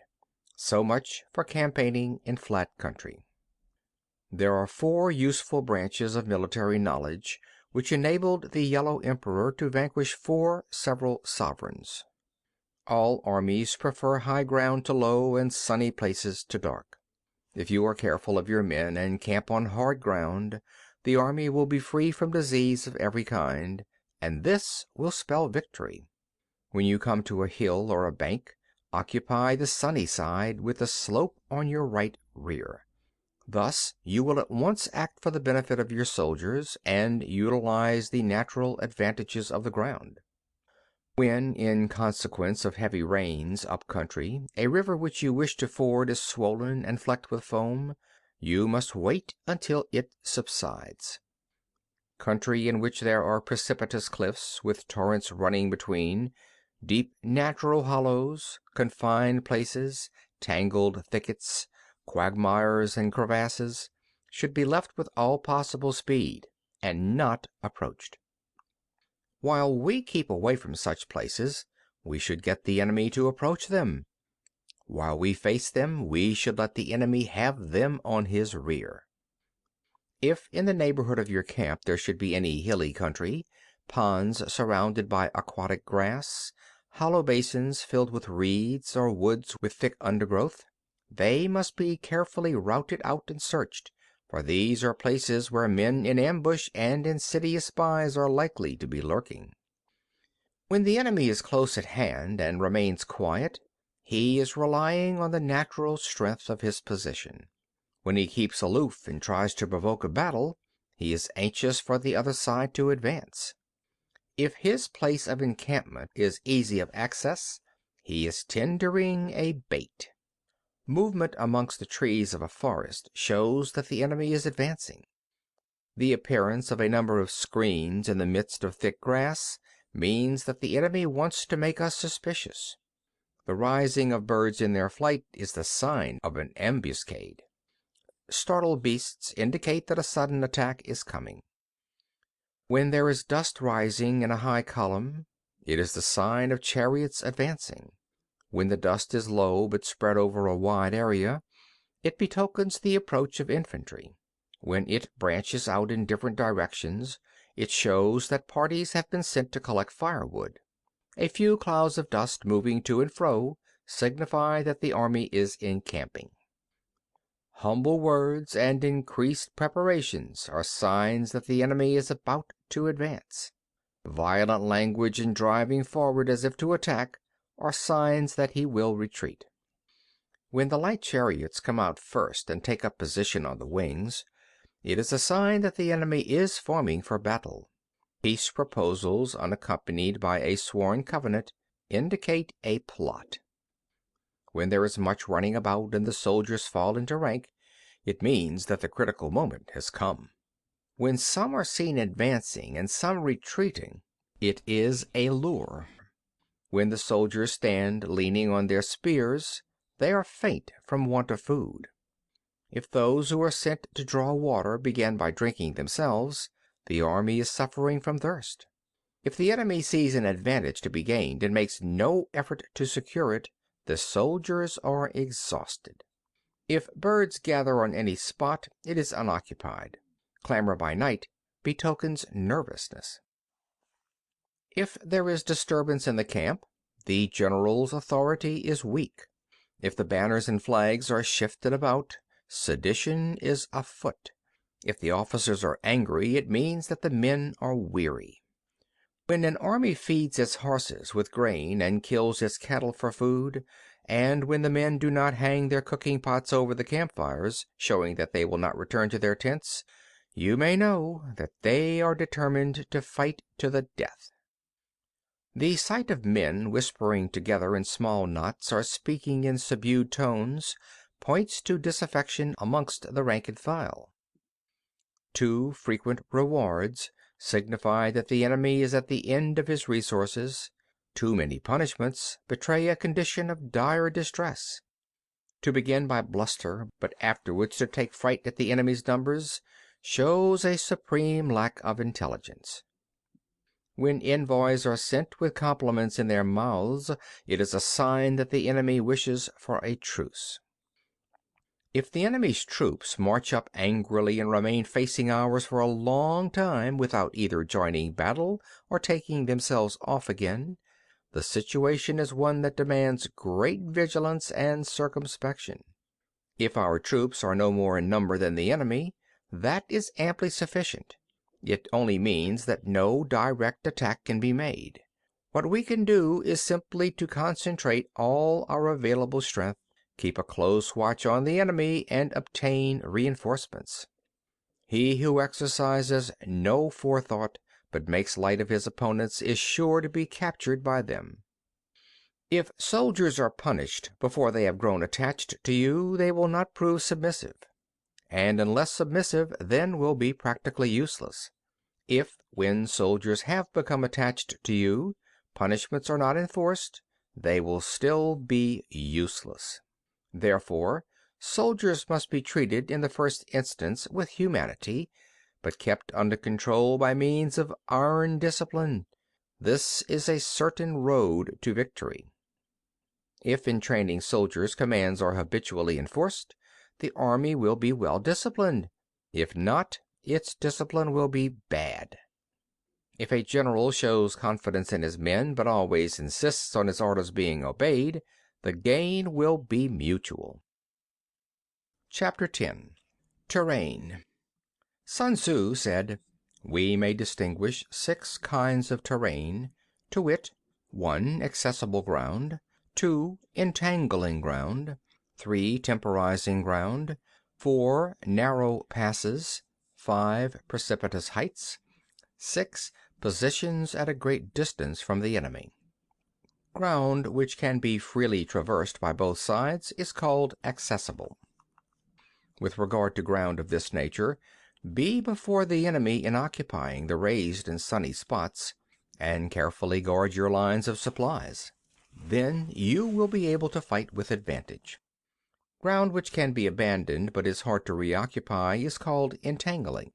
So much for campaigning in flat country. There are 4 useful branches of military knowledge which enabled the Yellow Emperor to vanquish 4 several sovereigns. All armies prefer high ground to low and sunny places to dark. If you are careful of your men and camp on hard ground, the army will be free from disease of every kind, and this will spell victory. When you come to a hill or a bank, occupy the sunny side with the slope on your right rear. Thus you will at once act for the benefit of your soldiers and utilize the natural advantages of the ground. When, in consequence of heavy rains up country, a river which you wish to ford is swollen and flecked with foam, you must wait until it subsides. Country in which there are precipitous cliffs with torrents running between, deep natural hollows, confined places, tangled thickets, quagmires and crevasses, should be left with all possible speed, and not approached. While we keep away from such places, we should get the enemy to approach them. While we face them, we should let the enemy have them on his rear. If in the neighborhood of your camp there should be any hilly country, ponds surrounded by aquatic grass, hollow basins filled with reeds, or woods with thick undergrowth, they must be carefully routed out and searched, for these are places where men in ambush and insidious spies are likely to be lurking. When the enemy is close at hand and remains quiet, he is relying on the natural strength of his position. When he keeps aloof and tries to provoke a battle, he is anxious for the other side to advance. If his place of encampment is easy of access, he is tendering a bait. Movement amongst the trees of a forest shows that the enemy is advancing. The appearance of a number of screens in the midst of thick grass means that the enemy wants to make us suspicious. The rising of birds in their flight is the sign of an ambuscade. Startled beasts indicate that a sudden attack is coming. When there is dust rising in a high column, it is the sign of chariots advancing. When the dust is low but spread over a wide area, it betokens the approach of infantry. When it branches out in different directions, it shows that parties have been sent to collect firewood. A few clouds of dust moving to and fro signify that the army is encamping. Humble words and increased preparations are signs that the enemy is about to advance. Violent language and driving forward as if to attack are signs that he will retreat. When the light chariots come out first and take up position on the wings, it is a sign that the enemy is forming for battle. Peace proposals unaccompanied by a sworn covenant indicate a plot. When there is much running about and the soldiers fall into rank, it means that the critical moment has come. When some are seen advancing and some retreating, it is a lure. When the soldiers stand leaning on their spears, they are faint from want of food. If those who are sent to draw water begin by drinking themselves, the army is suffering from thirst. If the enemy sees an advantage to be gained and makes no effort to secure it, the soldiers are exhausted. If birds gather on any spot, it is unoccupied. Clamor by night betokens nervousness. If there is disturbance in the camp, the general's authority is weak. If the banners and flags are shifted about, sedition is afoot. If the officers are angry, it means that the men are weary. When an army feeds its horses with grain and kills its cattle for food, and when the men do not hang their cooking pots over the campfires, showing that they will not return to their tents, you may know that they are determined to fight to the death. The sight of men whispering together in small knots or speaking in subdued tones points to disaffection amongst the rank and file. Too frequent rewards signify that the enemy is at the end of his resources. Too many punishments betray a condition of dire distress. To begin by bluster, but afterwards to take fright at the enemy's numbers, shows a supreme lack of intelligence. When envoys are sent with compliments in their mouths, it is a sign that the enemy wishes for a truce. If the enemy's troops march up angrily and remain facing ours for a long time without either joining battle or taking themselves off again, the situation is one that demands great vigilance and circumspection. If our troops are no more in number than the enemy, that is amply sufficient. It only means that no direct attack can be made. What we can do is simply to concentrate all our available strength, keep a close watch on the enemy, and obtain reinforcements. He who exercises no forethought, but makes light of his opponents, is sure to be captured by them. If soldiers are punished before they have grown attached to you, they will not prove submissive, and unless submissive, then will be practically useless. If, when soldiers have become attached to you, punishments are not enforced, they will still be useless. Therefore, soldiers must be treated in the first instance with humanity, but kept under control by means of iron discipline. This is a certain road to victory. If in training soldiers commands are habitually enforced, the army will be well disciplined. If not, its discipline will be bad. If a general shows confidence in his men, but always insists on his orders being obeyed, the gain will be mutual. Chapter 10. Terrain. Sun Tzu said, "We may distinguish 6 kinds of terrain, to wit, 1. Accessible ground, 2. Entangling ground, 3. Temporizing ground, 4. Narrow passes, 5. Precipitous heights, 6. Positions at a great distance from the enemy." Ground which can be freely traversed by both sides is called accessible. With regard to ground of this nature, be before the enemy in occupying the raised and sunny spots, and carefully guard your lines of supplies. Then you will be able to fight with advantage. Ground which can be abandoned but is hard to reoccupy is called entangling.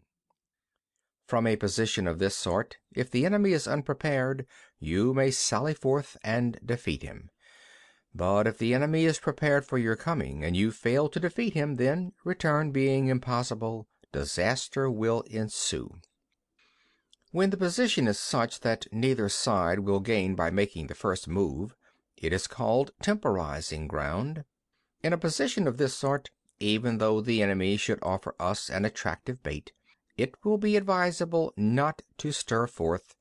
From a position of this sort, if the enemy is unprepared, you may sally forth and defeat him. But if the enemy is prepared for your coming, and you fail to defeat him, then, return being impossible, disaster will ensue. When the position is such that neither side will gain by making the first move, it is called temporizing ground. In a position of this sort, even though the enemy should offer us an attractive bait, it will be advisable not to stir forth,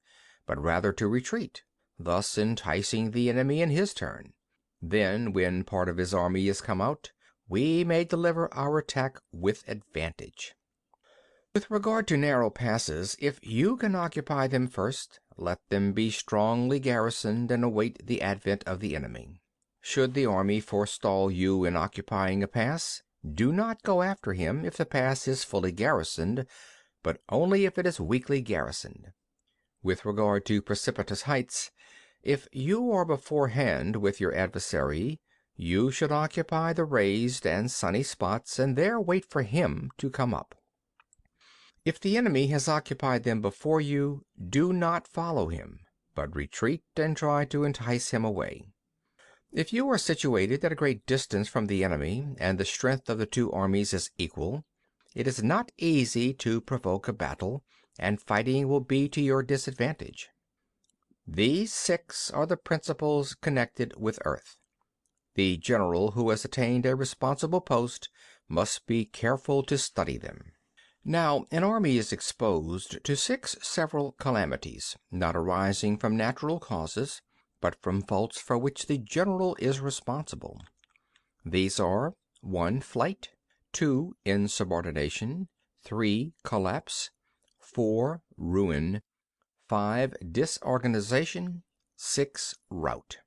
but rather to retreat, thus enticing the enemy in his turn. Then, when part of his army is come out, we may deliver our attack with advantage. With regard to narrow passes, if you can occupy them first, let them be strongly garrisoned and await the advent of the enemy. Should the army forestall you in occupying a pass, do not go after him if the pass is fully garrisoned, but only if it is weakly garrisoned. With regard to precipitous heights, if you are beforehand with your adversary, you should occupy the raised and sunny spots and there wait for him to come up. If the enemy has occupied them before you, do not follow him, but retreat and try to entice him away. If you are situated at a great distance from the enemy, and the strength of the two armies is equal, it is not easy to provoke a battle, and fighting will be to your disadvantage. These 6 are the principles connected with earth. The general who has attained a responsible post must be careful to study them. Now, an army is exposed to 6 several calamities, not arising from natural causes, but from faults for which the general is responsible. These are 1. Flight, 2. Insubordination, 3. Collapse, 4. Ruin, 5. Disorganization, 6. Rout.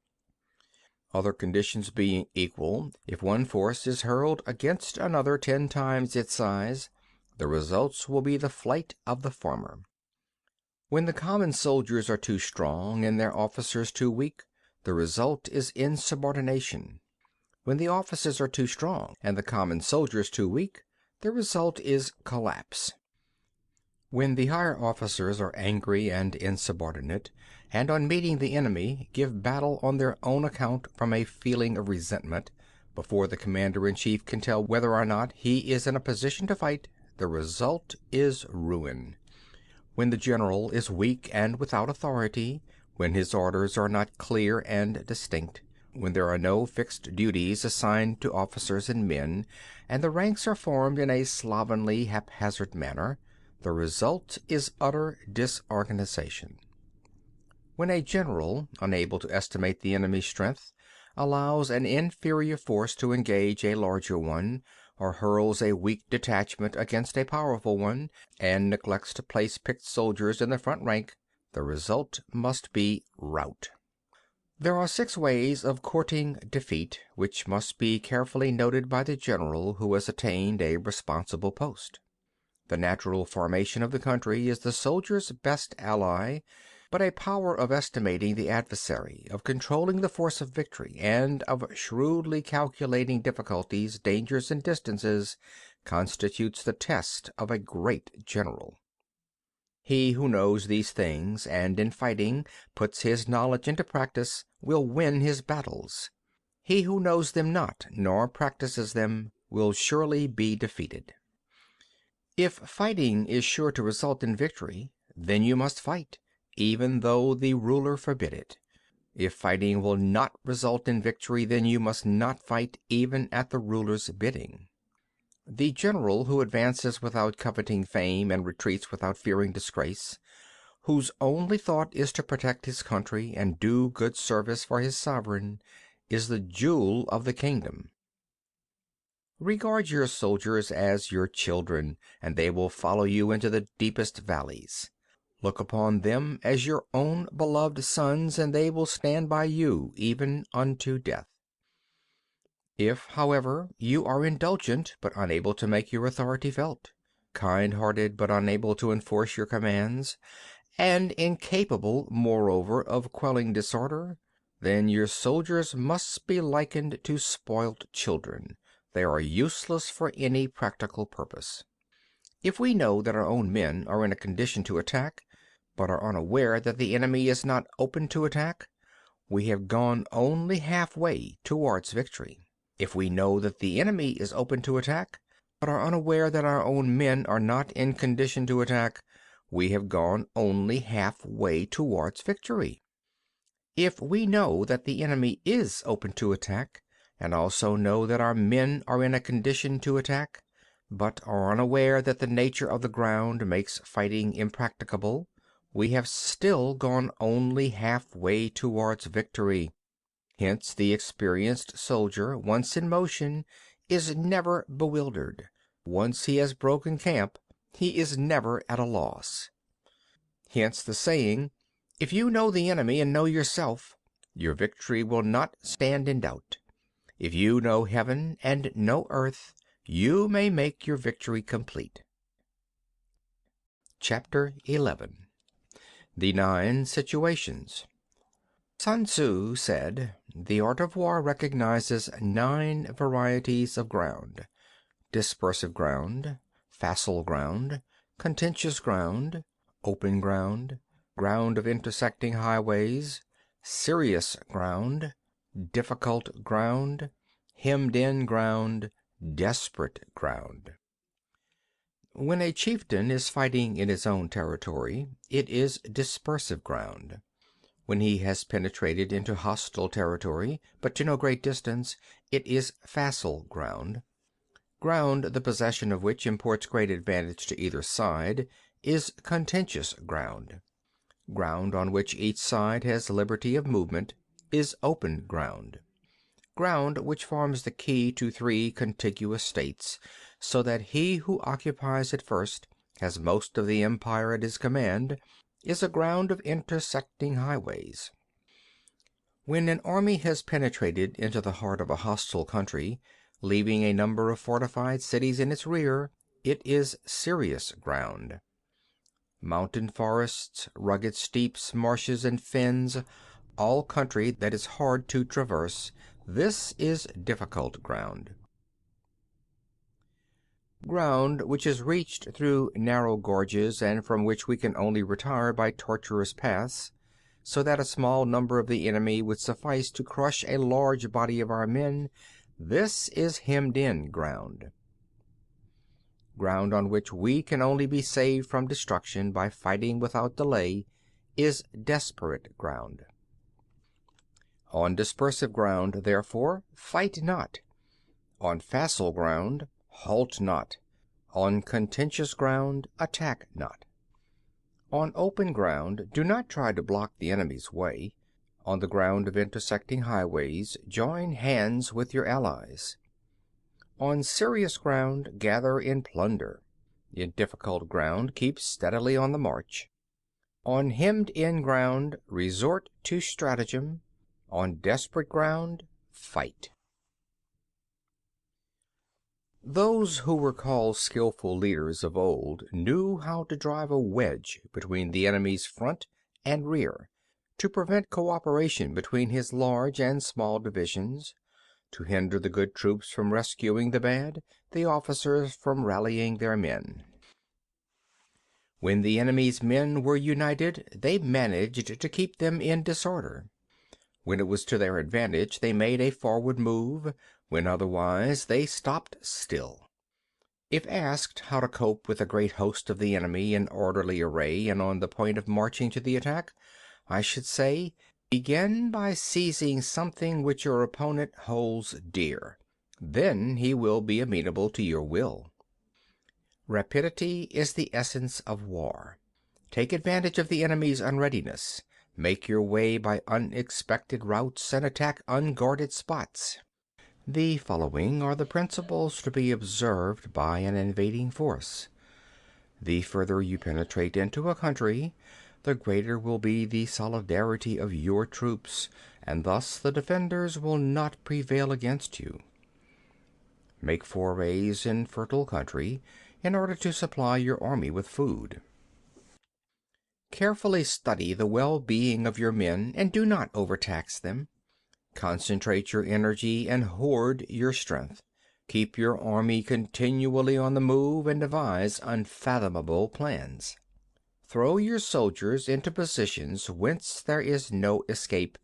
Other conditions being equal, if one force is hurled against another 10 times its size, the results will be the flight of the former. When the common soldiers are too strong and their officers too weak, the result is insubordination. When the officers are too strong and the common soldiers too weak, the result is collapse. When the higher officers are angry and insubordinate, and on meeting the enemy give battle on their own account from a feeling of resentment, before the commander-in-chief can tell whether or not he is in a position to fight, the result is ruin. When the general is weak and without authority, when his orders are not clear and distinct, when there are no fixed duties assigned to officers and men, and the ranks are formed in a slovenly, haphazard manner, the result is utter disorganization. When a general, unable to estimate the enemy's strength, allows an inferior force to engage a larger one, or hurls a weak detachment against a powerful one, and neglects to place picked soldiers in the front rank, the result must be rout. There are 6 ways of courting defeat, which must be carefully noted by the general who has attained a responsible post. The natural formation of the country is the soldier's best ally, but a power of estimating the adversary, of controlling the force of victory, and of shrewdly calculating difficulties, dangers, and distances, constitutes the test of a great general. He who knows these things, and in fighting puts his knowledge into practice, will win his battles. He who knows them not, nor practices them, will surely be defeated. If fighting is sure to result in victory, then you must fight, even though the ruler forbid it. If fighting will not result in victory, then you must not fight, even at the ruler's bidding. The general who advances without coveting fame and retreats without fearing disgrace, whose only thought is to protect his country and do good service for his sovereign, is the jewel of the kingdom. Regard your soldiers as your children, and they will follow you into the deepest valleys. Look upon them as your own beloved sons, and they will stand by you even unto death. If, however, you are indulgent but unable to make your authority felt, kind-hearted but unable to enforce your commands, and incapable, moreover, of quelling disorder, then your soldiers must be likened to spoilt children. They are useless for any practical purpose. If we know that our own men are in a condition to attack, but are unaware that the enemy is not open to attack, we have gone only halfway towards victory. If we know that the enemy is open to attack, but are unaware that our own men are not in condition to attack, we have gone only halfway towards victory. If we know that the enemy is open to attack, and also know that our men are in a condition to attack, but are unaware that the nature of the ground makes fighting impracticable, we have still gone only halfway towards victory. Hence the experienced soldier, once in motion, is never bewildered. Once he has broken camp, he is never at a loss. Hence the saying, if you know the enemy and know yourself, your victory will not stand in doubt. If you know heaven and know earth, you may make your victory complete. Chapter 11. The 9 Situations. Sun Tzu said, the art of war recognizes 9 varieties of ground: dispersive ground, facile ground, contentious ground, open ground, ground of intersecting highways, serious ground, difficult ground, hemmed-in ground, desperate ground. When a chieftain is fighting in his own territory, it is dispersive ground. When he has penetrated into hostile territory, but to no great distance, it is facile ground. Ground the possession of which imports great advantage to either side is contentious ground. Ground on which each side has liberty of movement is open ground. Ground which forms the key to 3 contiguous states, so that he who occupies it first has most of the empire at his command, is a ground of intersecting highways. When an army has penetrated into the heart of a hostile country, leaving a number of fortified cities in its rear, it is serious ground. Mountain forests, rugged steeps, marshes, and fens, all country that is hard to traverse, this is difficult ground. Ground which is reached through narrow gorges and from which we can only retire by tortuous paths, so that a small number of the enemy would suffice to crush a large body of our men, this is hemmed-in ground. Ground on which we can only be saved from destruction by fighting without delay is desperate ground. On dispersive ground, therefore, fight not. On facile ground, halt not. On contentious ground, attack not. On open ground, do not try to block the enemy's way. On the ground of intersecting highways, join hands with your allies. On serious ground, gather in plunder. In difficult ground, keep steadily on the march. On hemmed-in ground, resort to stratagem. On desperate ground, fight. Those who were called skillful leaders of old knew how to drive a wedge between the enemy's front and rear, to prevent cooperation between his large and small divisions, to hinder the good troops from rescuing the bad, the officers from rallying their men. When the enemy's men were united, they managed to keep them in disorder. When it was to their advantage, they made a forward move; when otherwise, they stopped still. If asked how to cope with a great host of the enemy in orderly array and on the point of marching to the attack, I should say, begin by seizing something which your opponent holds dear. Then he will be amenable to your will. Rapidity is the essence of war. Take advantage of the enemy's unreadiness. Make your way by unexpected routes and attack unguarded spots. The following are the principles to be observed by an invading force. The further you penetrate into a country, the greater will be the solidarity of your troops, and thus the defenders will not prevail against you. Make forays in fertile country in order to supply your army with food. Carefully study the well-being of your men and do not overtax them. Concentrate your energy and hoard your strength. Keep your army continually on the move and devise unfathomable plans. Throw your soldiers into positions whence there is no escape,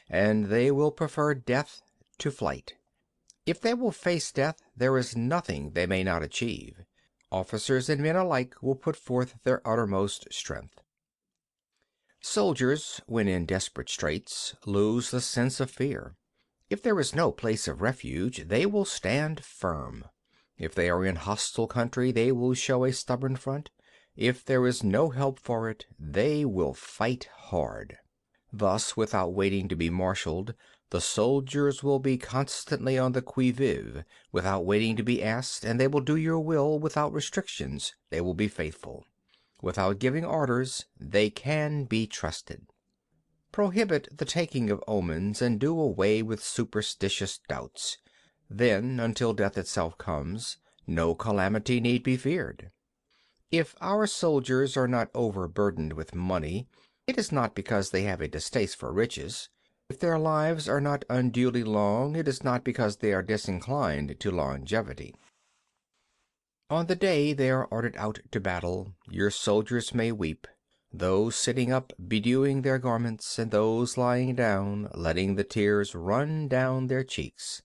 and they will prefer death to flight. If they will face death, there is nothing they may not achieve. Officers and men alike will put forth their uttermost strength. Soldiers, when in desperate straits, lose the sense of fear. If there is no place of refuge, they will stand firm. If they are in hostile country, they will show a stubborn front. If there is no help for it, they will fight hard. Thus, without waiting to be marshaled, the soldiers will be constantly on the qui vive, without waiting to be asked, and they will do your will without restrictions. They will be faithful. Without giving orders, they can be trusted. Prohibit the taking of omens and do away with superstitious doubts. Then, until death itself comes, no calamity need be feared. If our soldiers are not overburdened with money, it is not because they have a distaste for riches. If their lives are not unduly long, it is not because they are disinclined to longevity. On the day they are ordered out to battle, your soldiers may weep, those sitting up bedewing their garments, and those lying down letting the tears run down their cheeks.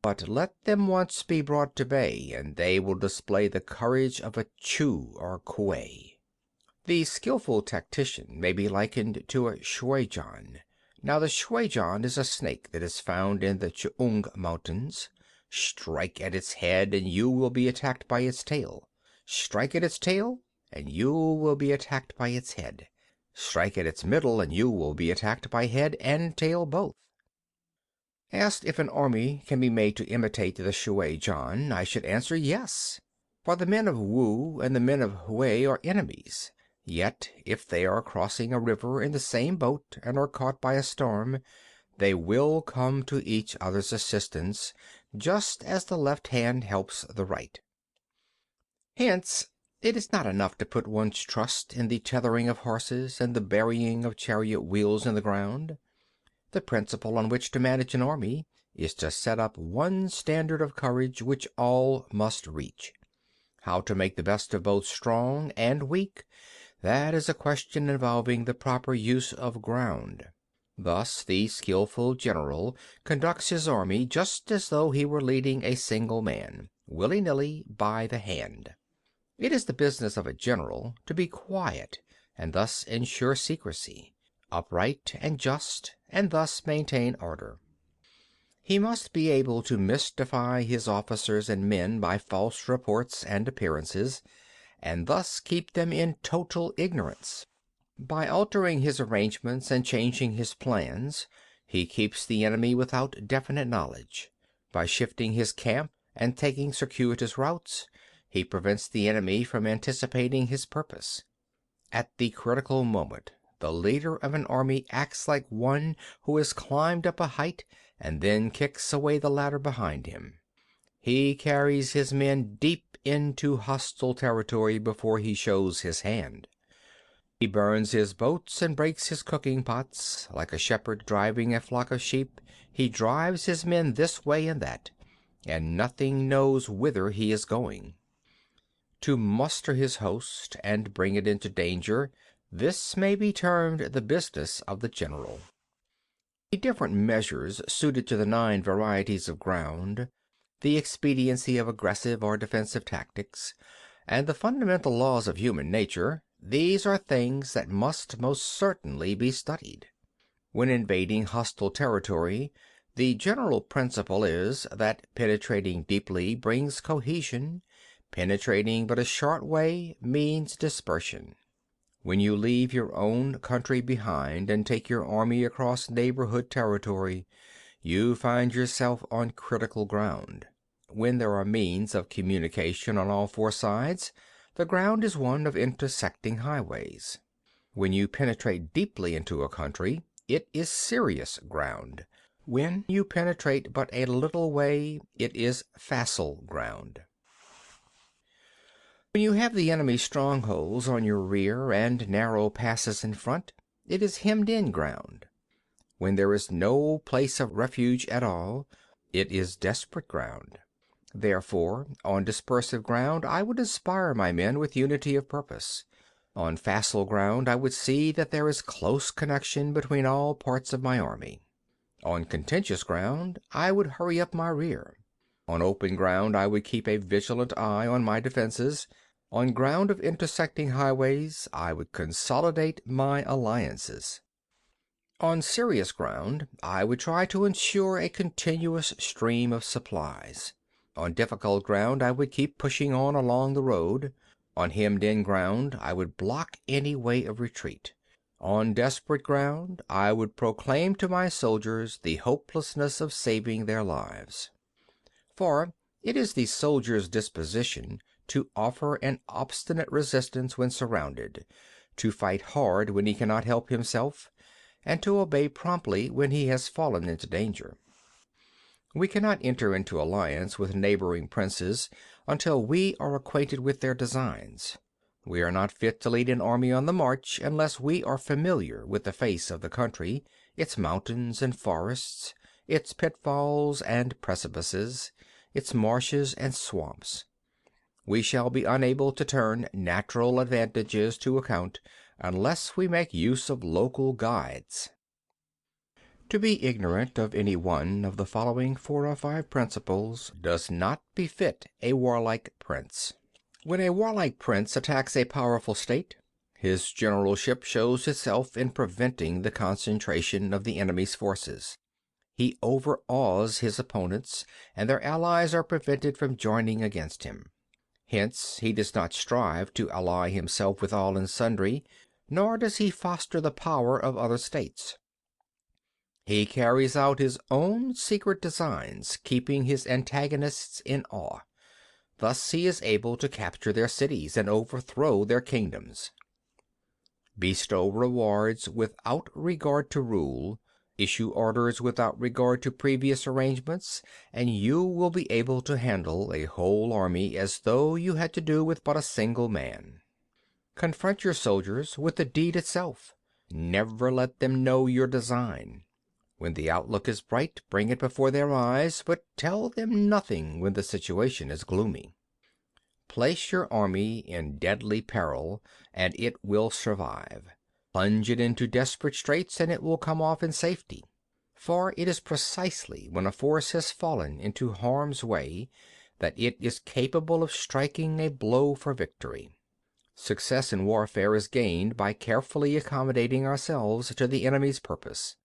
But let them once be brought to bay, and they will display the courage of a Chu or Kuei. The skillful tactician may be likened to a shuijan. Now the shuijan is a snake that is found in the Ch'ung Mountains. Strike at its head, and you will be attacked by its tail. Strike at its tail, and you will be attacked by its head. Strike at its middle, and you will be attacked by head and tail both. Asked if an army can be made to imitate the shuijan, I should answer yes. For the men of Wu and the men of Hui are enemies. Yet, if they are crossing a river in the same boat and are caught by a storm, They will come to each other's assistance, just as the left hand helps the right. Hence, it is not enough to put one's trust in the tethering of horses and the burying of chariot wheels in the ground. The principle on which to manage an army is to set up one standard of courage which all must reach. How to make the best of both strong and weak, that is a question involving the proper use of ground. Thus the skillful general conducts his army just as though he were leading a single man, willy-nilly, by the hand. It is the business of a general to be quiet and thus ensure secrecy, upright and just, and thus maintain order. He must be able to mystify his officers and men by false reports and appearances, and thus keep them in total ignorance. By altering his arrangements and changing his plans, he keeps the enemy without definite knowledge. By shifting his camp and taking circuitous routes, he prevents the enemy from anticipating his purpose. At the critical moment, the leader of an army acts like one who has climbed up a height and then kicks away the ladder behind him. He carries his men deep into hostile territory before he shows his hand. He burns his boats and breaks his cooking pots. Like a shepherd driving a flock of sheep, he drives his men this way and that, and nothing knows whither he is going. To muster his host and bring it into danger, this may be termed the business of the general. The different measures suited to the 9 varieties of ground, the expediency of aggressive or defensive tactics, and the fundamental laws of human nature, these are things that must most certainly be studied. When invading hostile territory, the general principle is that penetrating deeply brings cohesion. Penetrating but a short way means dispersion. When you leave your own country behind and take your army across neighborhood territory, you find yourself on critical ground. When there are means of communication on all 4 sides, the ground is one of intersecting highways. When you penetrate deeply into a country, it is serious ground. When you penetrate but a little way, it is facile ground. When you have the enemy's strongholds on your rear and narrow passes in front, it is hemmed-in ground. When there is no place of refuge at all, it is desperate ground. Therefore, on dispersive ground I would inspire my men with unity of purpose. On facile ground I would see that there is close connection between all parts of my army. On contentious ground I would hurry up my rear. On open ground I would keep a vigilant eye on my defenses. On ground of intersecting highways I would consolidate my alliances. On serious ground I would try to ensure a continuous stream of supplies. On difficult ground I would keep pushing on along the road. On hemmed-in ground I would block any way of retreat. On desperate ground I would proclaim to my soldiers the hopelessness of saving their lives. For it is the soldier's disposition to offer an obstinate resistance when surrounded, to fight hard when he cannot help himself, and to obey promptly when he has fallen into danger. We cannot enter into alliance with neighboring princes until we are acquainted with their designs. We are not fit to lead an army on the march unless we are familiar with the face of the country, its mountains and forests, its pitfalls and precipices, its marshes and swamps. We shall be unable to turn natural advantages to account unless we make use of local guides. To be ignorant of any one of the following 4 or 5 principles does not befit a warlike prince. When a warlike prince attacks a powerful state, his generalship shows itself in preventing the concentration of the enemy's forces. He overawes his opponents, and their allies are prevented from joining against him. Hence he does not strive to ally himself with all and sundry, nor does he foster the power of other states. He carries out his own secret designs, keeping his antagonists in awe. Thus he is able to capture their cities and overthrow their kingdoms. Bestow rewards without regard to rule, Issue orders without regard to previous arrangements, and you will be able to handle a whole army as though you had to do with but a single man. Confront your soldiers with the deed itself. Never let them know your design. When the outlook is bright, bring it before their eyes, but tell them nothing when the situation is gloomy. Place your army in deadly peril, and it will survive. Plunge it into desperate straits, and it will come off in safety. For it is precisely when a force has fallen into harm's way that it is capable of striking a blow for victory. Success in warfare is gained by carefully accommodating ourselves to the enemy's purpose.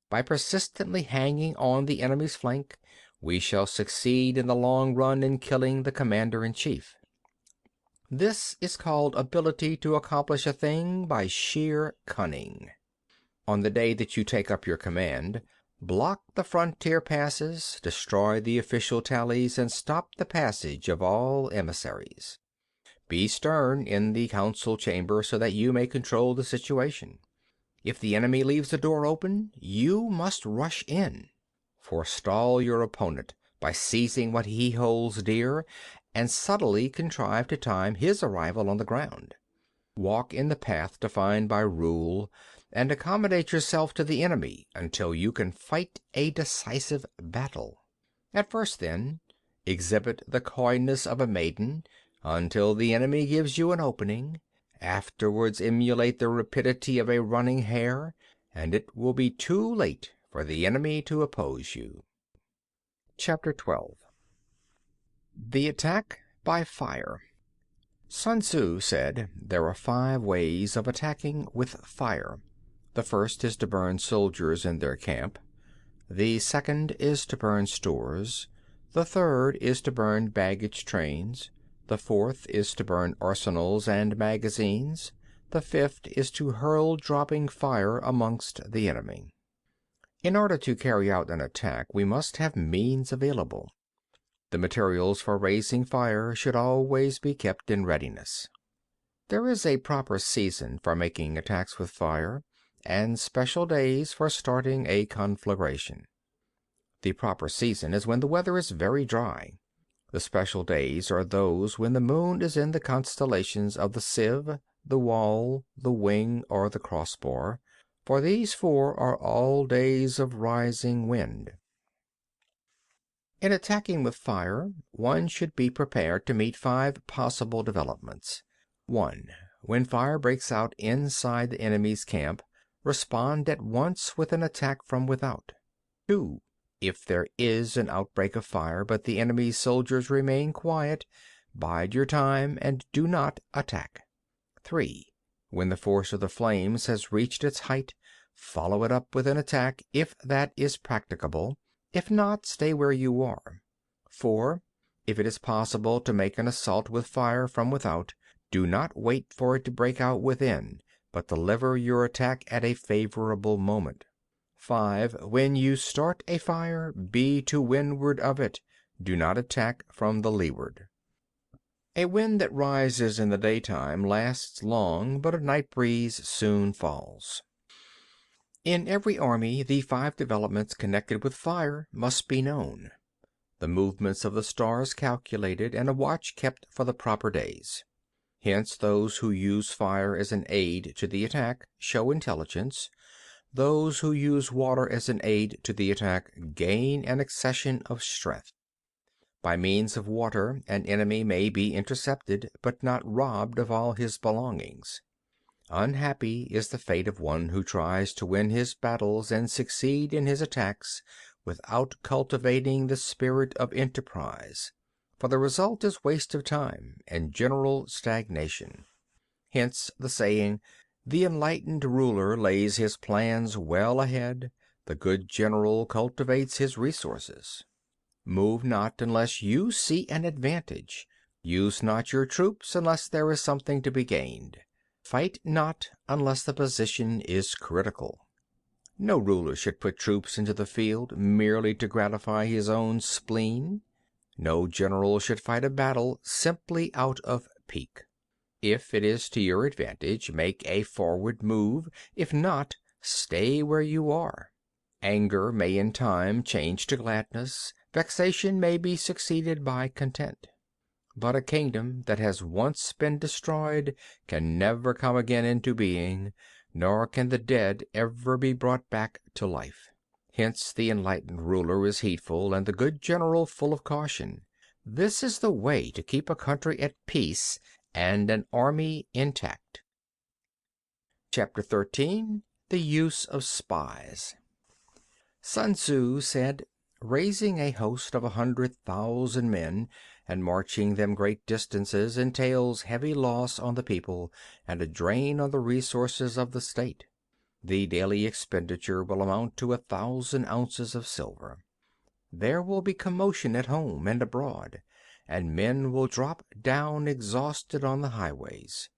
By persistently hanging on the enemy's flank, we shall succeed in the long run in killing the commander-in-chief. This is called ability to accomplish a thing by sheer cunning. On the day that you take up your command, block the frontier passes, destroy the official tallies, and stop the passage of all emissaries. Be stern in the council chamber so that you may control the situation. If the enemy leaves the door open, you must rush in. Forestall your opponent by seizing what he holds dear, and subtly contrive to time his arrival on the ground. Walk in the path defined by rule, and accommodate yourself to the enemy until you can fight a decisive battle. At first, then, exhibit the coyness of a maiden until the enemy gives you an opening. Afterwards emulate the rapidity of a running hare, and it will be too late for the enemy to oppose you. Chapter 12. The attack by fire. Sun Tzu said there are 5 ways of attacking with fire. The first is to burn soldiers in their camp. The second is to burn stores. The third is to burn baggage trains. The fourth is to burn arsenals and magazines. The fifth is to hurl dropping fire amongst the enemy. In order to carry out an attack, we must have means available. The materials for raising fire should always be kept in readiness. There is a proper season for making attacks with fire, and special days for starting a conflagration. The proper season is when the weather is very dry. The special days are those when the moon is in the constellations of the sieve, the wall, the wing, or the crossbar, for these 4 are all days of rising wind. In attacking with fire, one should be prepared to meet 5 possible developments. 1. When fire breaks out inside the enemy's camp, respond at once with an attack from without. 2. If there is an outbreak of fire, but the enemy's soldiers remain quiet, bide your time and do not attack. 3. When the force of the flames has reached its height, follow it up with an attack if that is practicable. If not, stay where you are. 4. If it is possible to make an assault with fire from without, do not wait for it to break out within, but deliver your attack at a favorable moment. 5. When you start a fire, be to windward of it. Do not attack from the leeward. A wind that rises in the daytime lasts long, but a night breeze soon falls. In every army, the 5 developments connected with fire must be known. The movements of the stars calculated, and a watch kept for the proper days. Hence those who use fire as an aid to the attack show intelligence. Those who use water as an aid to the attack gain an accession of strength. By means of water, an enemy may be intercepted, but not robbed of all his belongings. Unhappy is the fate of one who tries to win his battles and succeed in his attacks without cultivating the spirit of enterprise, for the result is waste of time and general stagnation. Hence the saying, "The enlightened ruler lays his plans well ahead, the good general cultivates his resources." Move not unless you see an advantage. Use not your troops unless there is something to be gained. Fight not unless the position is critical. No ruler should put troops into the field merely to gratify his own spleen. No general should fight a battle simply out of pique. If it is to your advantage, make a forward move. If not, stay where you are. Anger may in time change to gladness, vexation may be succeeded by content. But a kingdom that has once been destroyed can never come again into being, nor can the dead ever be brought back to life. Hence the enlightened ruler is heedful, and the good general full of caution. This is the way to keep a country at peace and an army intact. Chapter 13. The Use of Spies. Sun Tzu said, "Raising a host of 100,000 men and marching them great distances entails heavy loss on the people and a drain on the resources of the state. The daily expenditure will amount to 1,000 ounces of silver. There will be commotion at home and abroad, and men will drop down exhausted on the highways.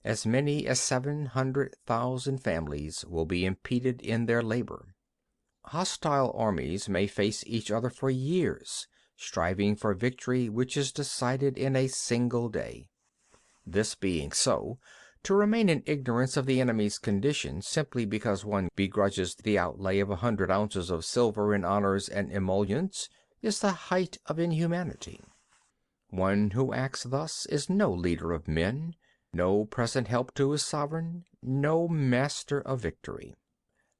As many as 700,000 families will be impeded in their labor. Hostile armies may face each other for years, striving for victory which is decided in a single day. This being so, to remain in ignorance of the enemy's condition simply because one begrudges the outlay of 100 ounces of silver in honors and emoluments is the height of inhumanity. One who acts thus is no leader of men, no present help to his sovereign, no master of victory.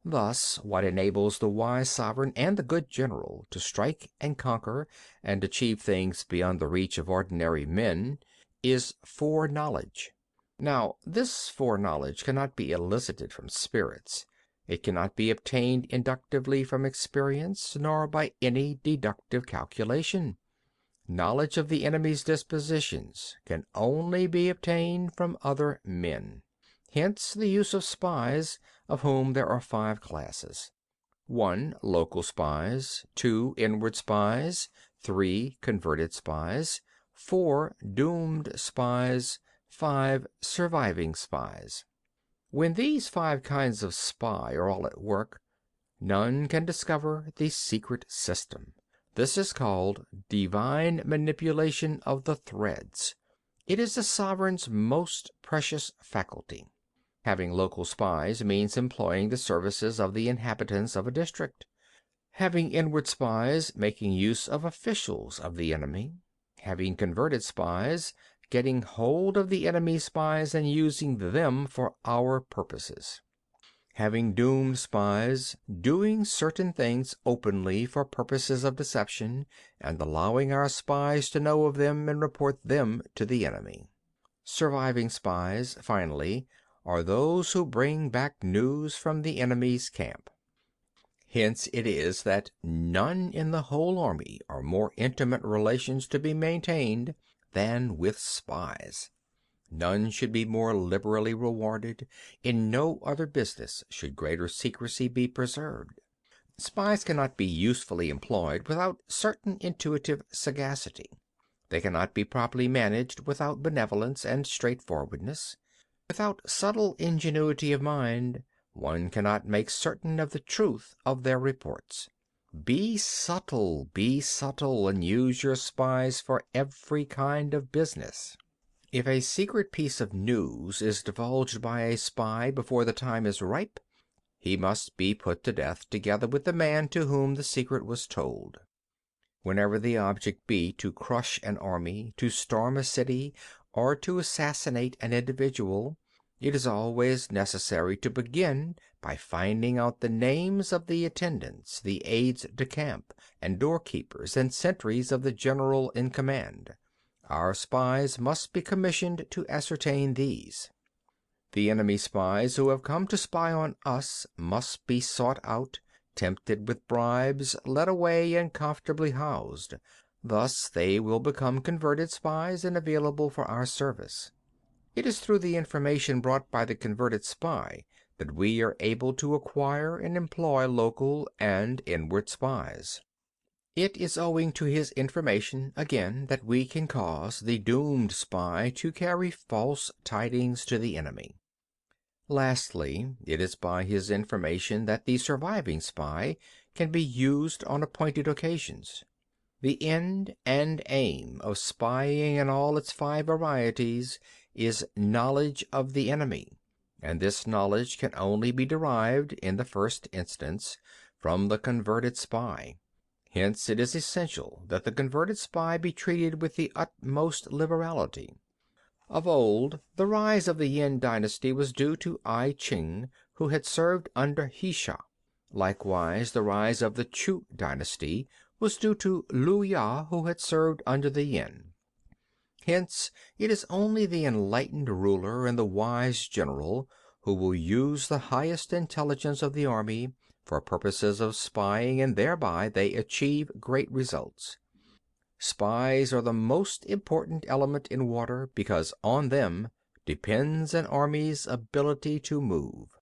Thus, what enables the wise sovereign and the good general to strike and conquer and achieve things beyond the reach of ordinary men is foreknowledge. Now, this foreknowledge cannot be elicited from spirits. It cannot be obtained inductively from experience, nor by any deductive calculation. Knowledge of the enemy's dispositions can only be obtained from other men. Hence the use of spies, of whom there are 5 classes. 1. Local spies. 2. Inward spies. 3. Converted spies. 4. Doomed spies. 5. Surviving spies. When these 5 kinds of spy are all at work, none can discover the secret system. This is called divine manipulation of the threads. It is the sovereign's most precious faculty. Having local spies means employing the services of the inhabitants of a district. Having inward spies, making use of officials of the enemy. Having converted spies, getting hold of the enemy's spies and using them for our purposes. Having doomed spies, doing certain things openly for purposes of deception, and allowing our spies to know of them and report them to the enemy. Surviving spies, finally, are those who bring back news from the enemy's camp. Hence it is that none in the whole army are more intimate relations to be maintained than with spies. None should be more liberally rewarded. In no other business should greater secrecy be preserved. Spies cannot be usefully employed without certain intuitive sagacity. They cannot be properly managed without benevolence and straightforwardness. Without subtle ingenuity of mind, one cannot make certain of the truth of their reports. Be subtle, and use your spies for every kind of business. If a secret piece of news is divulged by a spy before the time is ripe, he must be put to death together with the man to whom the secret was told. Whenever the object be to crush an army, to storm a city, or to assassinate an individual, it is always necessary to begin by finding out the names of the attendants, the aides de camp, and doorkeepers and sentries of the general in command. Our spies must be commissioned to ascertain these. The enemy spies who have come to spy on us must be sought out, tempted with bribes, led away, and comfortably housed. Thus they will become converted spies and available for our service. It is through the information brought by the converted spy that we are able to acquire and employ local and inward spies. It is owing to his information, again, that we can cause the doomed spy to carry false tidings to the enemy. Lastly, it is by his information that the surviving spy can be used on appointed occasions. The end and aim of spying in all its 5 varieties is knowledge of the enemy, and this knowledge can only be derived, in the first instance, from the converted spy. Hence it is essential that the converted spy be treated with the utmost liberality. Of old, the rise of the Yin dynasty was due to I Ching, who had served under Hsia. Likewise, the rise of the Chu dynasty was due to Lu Ya, who had served under the Yin. Hence, it is only the enlightened ruler and the wise general who will use the highest intelligence of the army for purposes of spying, and thereby they achieve great results. Spies are the most important element in war because on them depends an army's ability to move.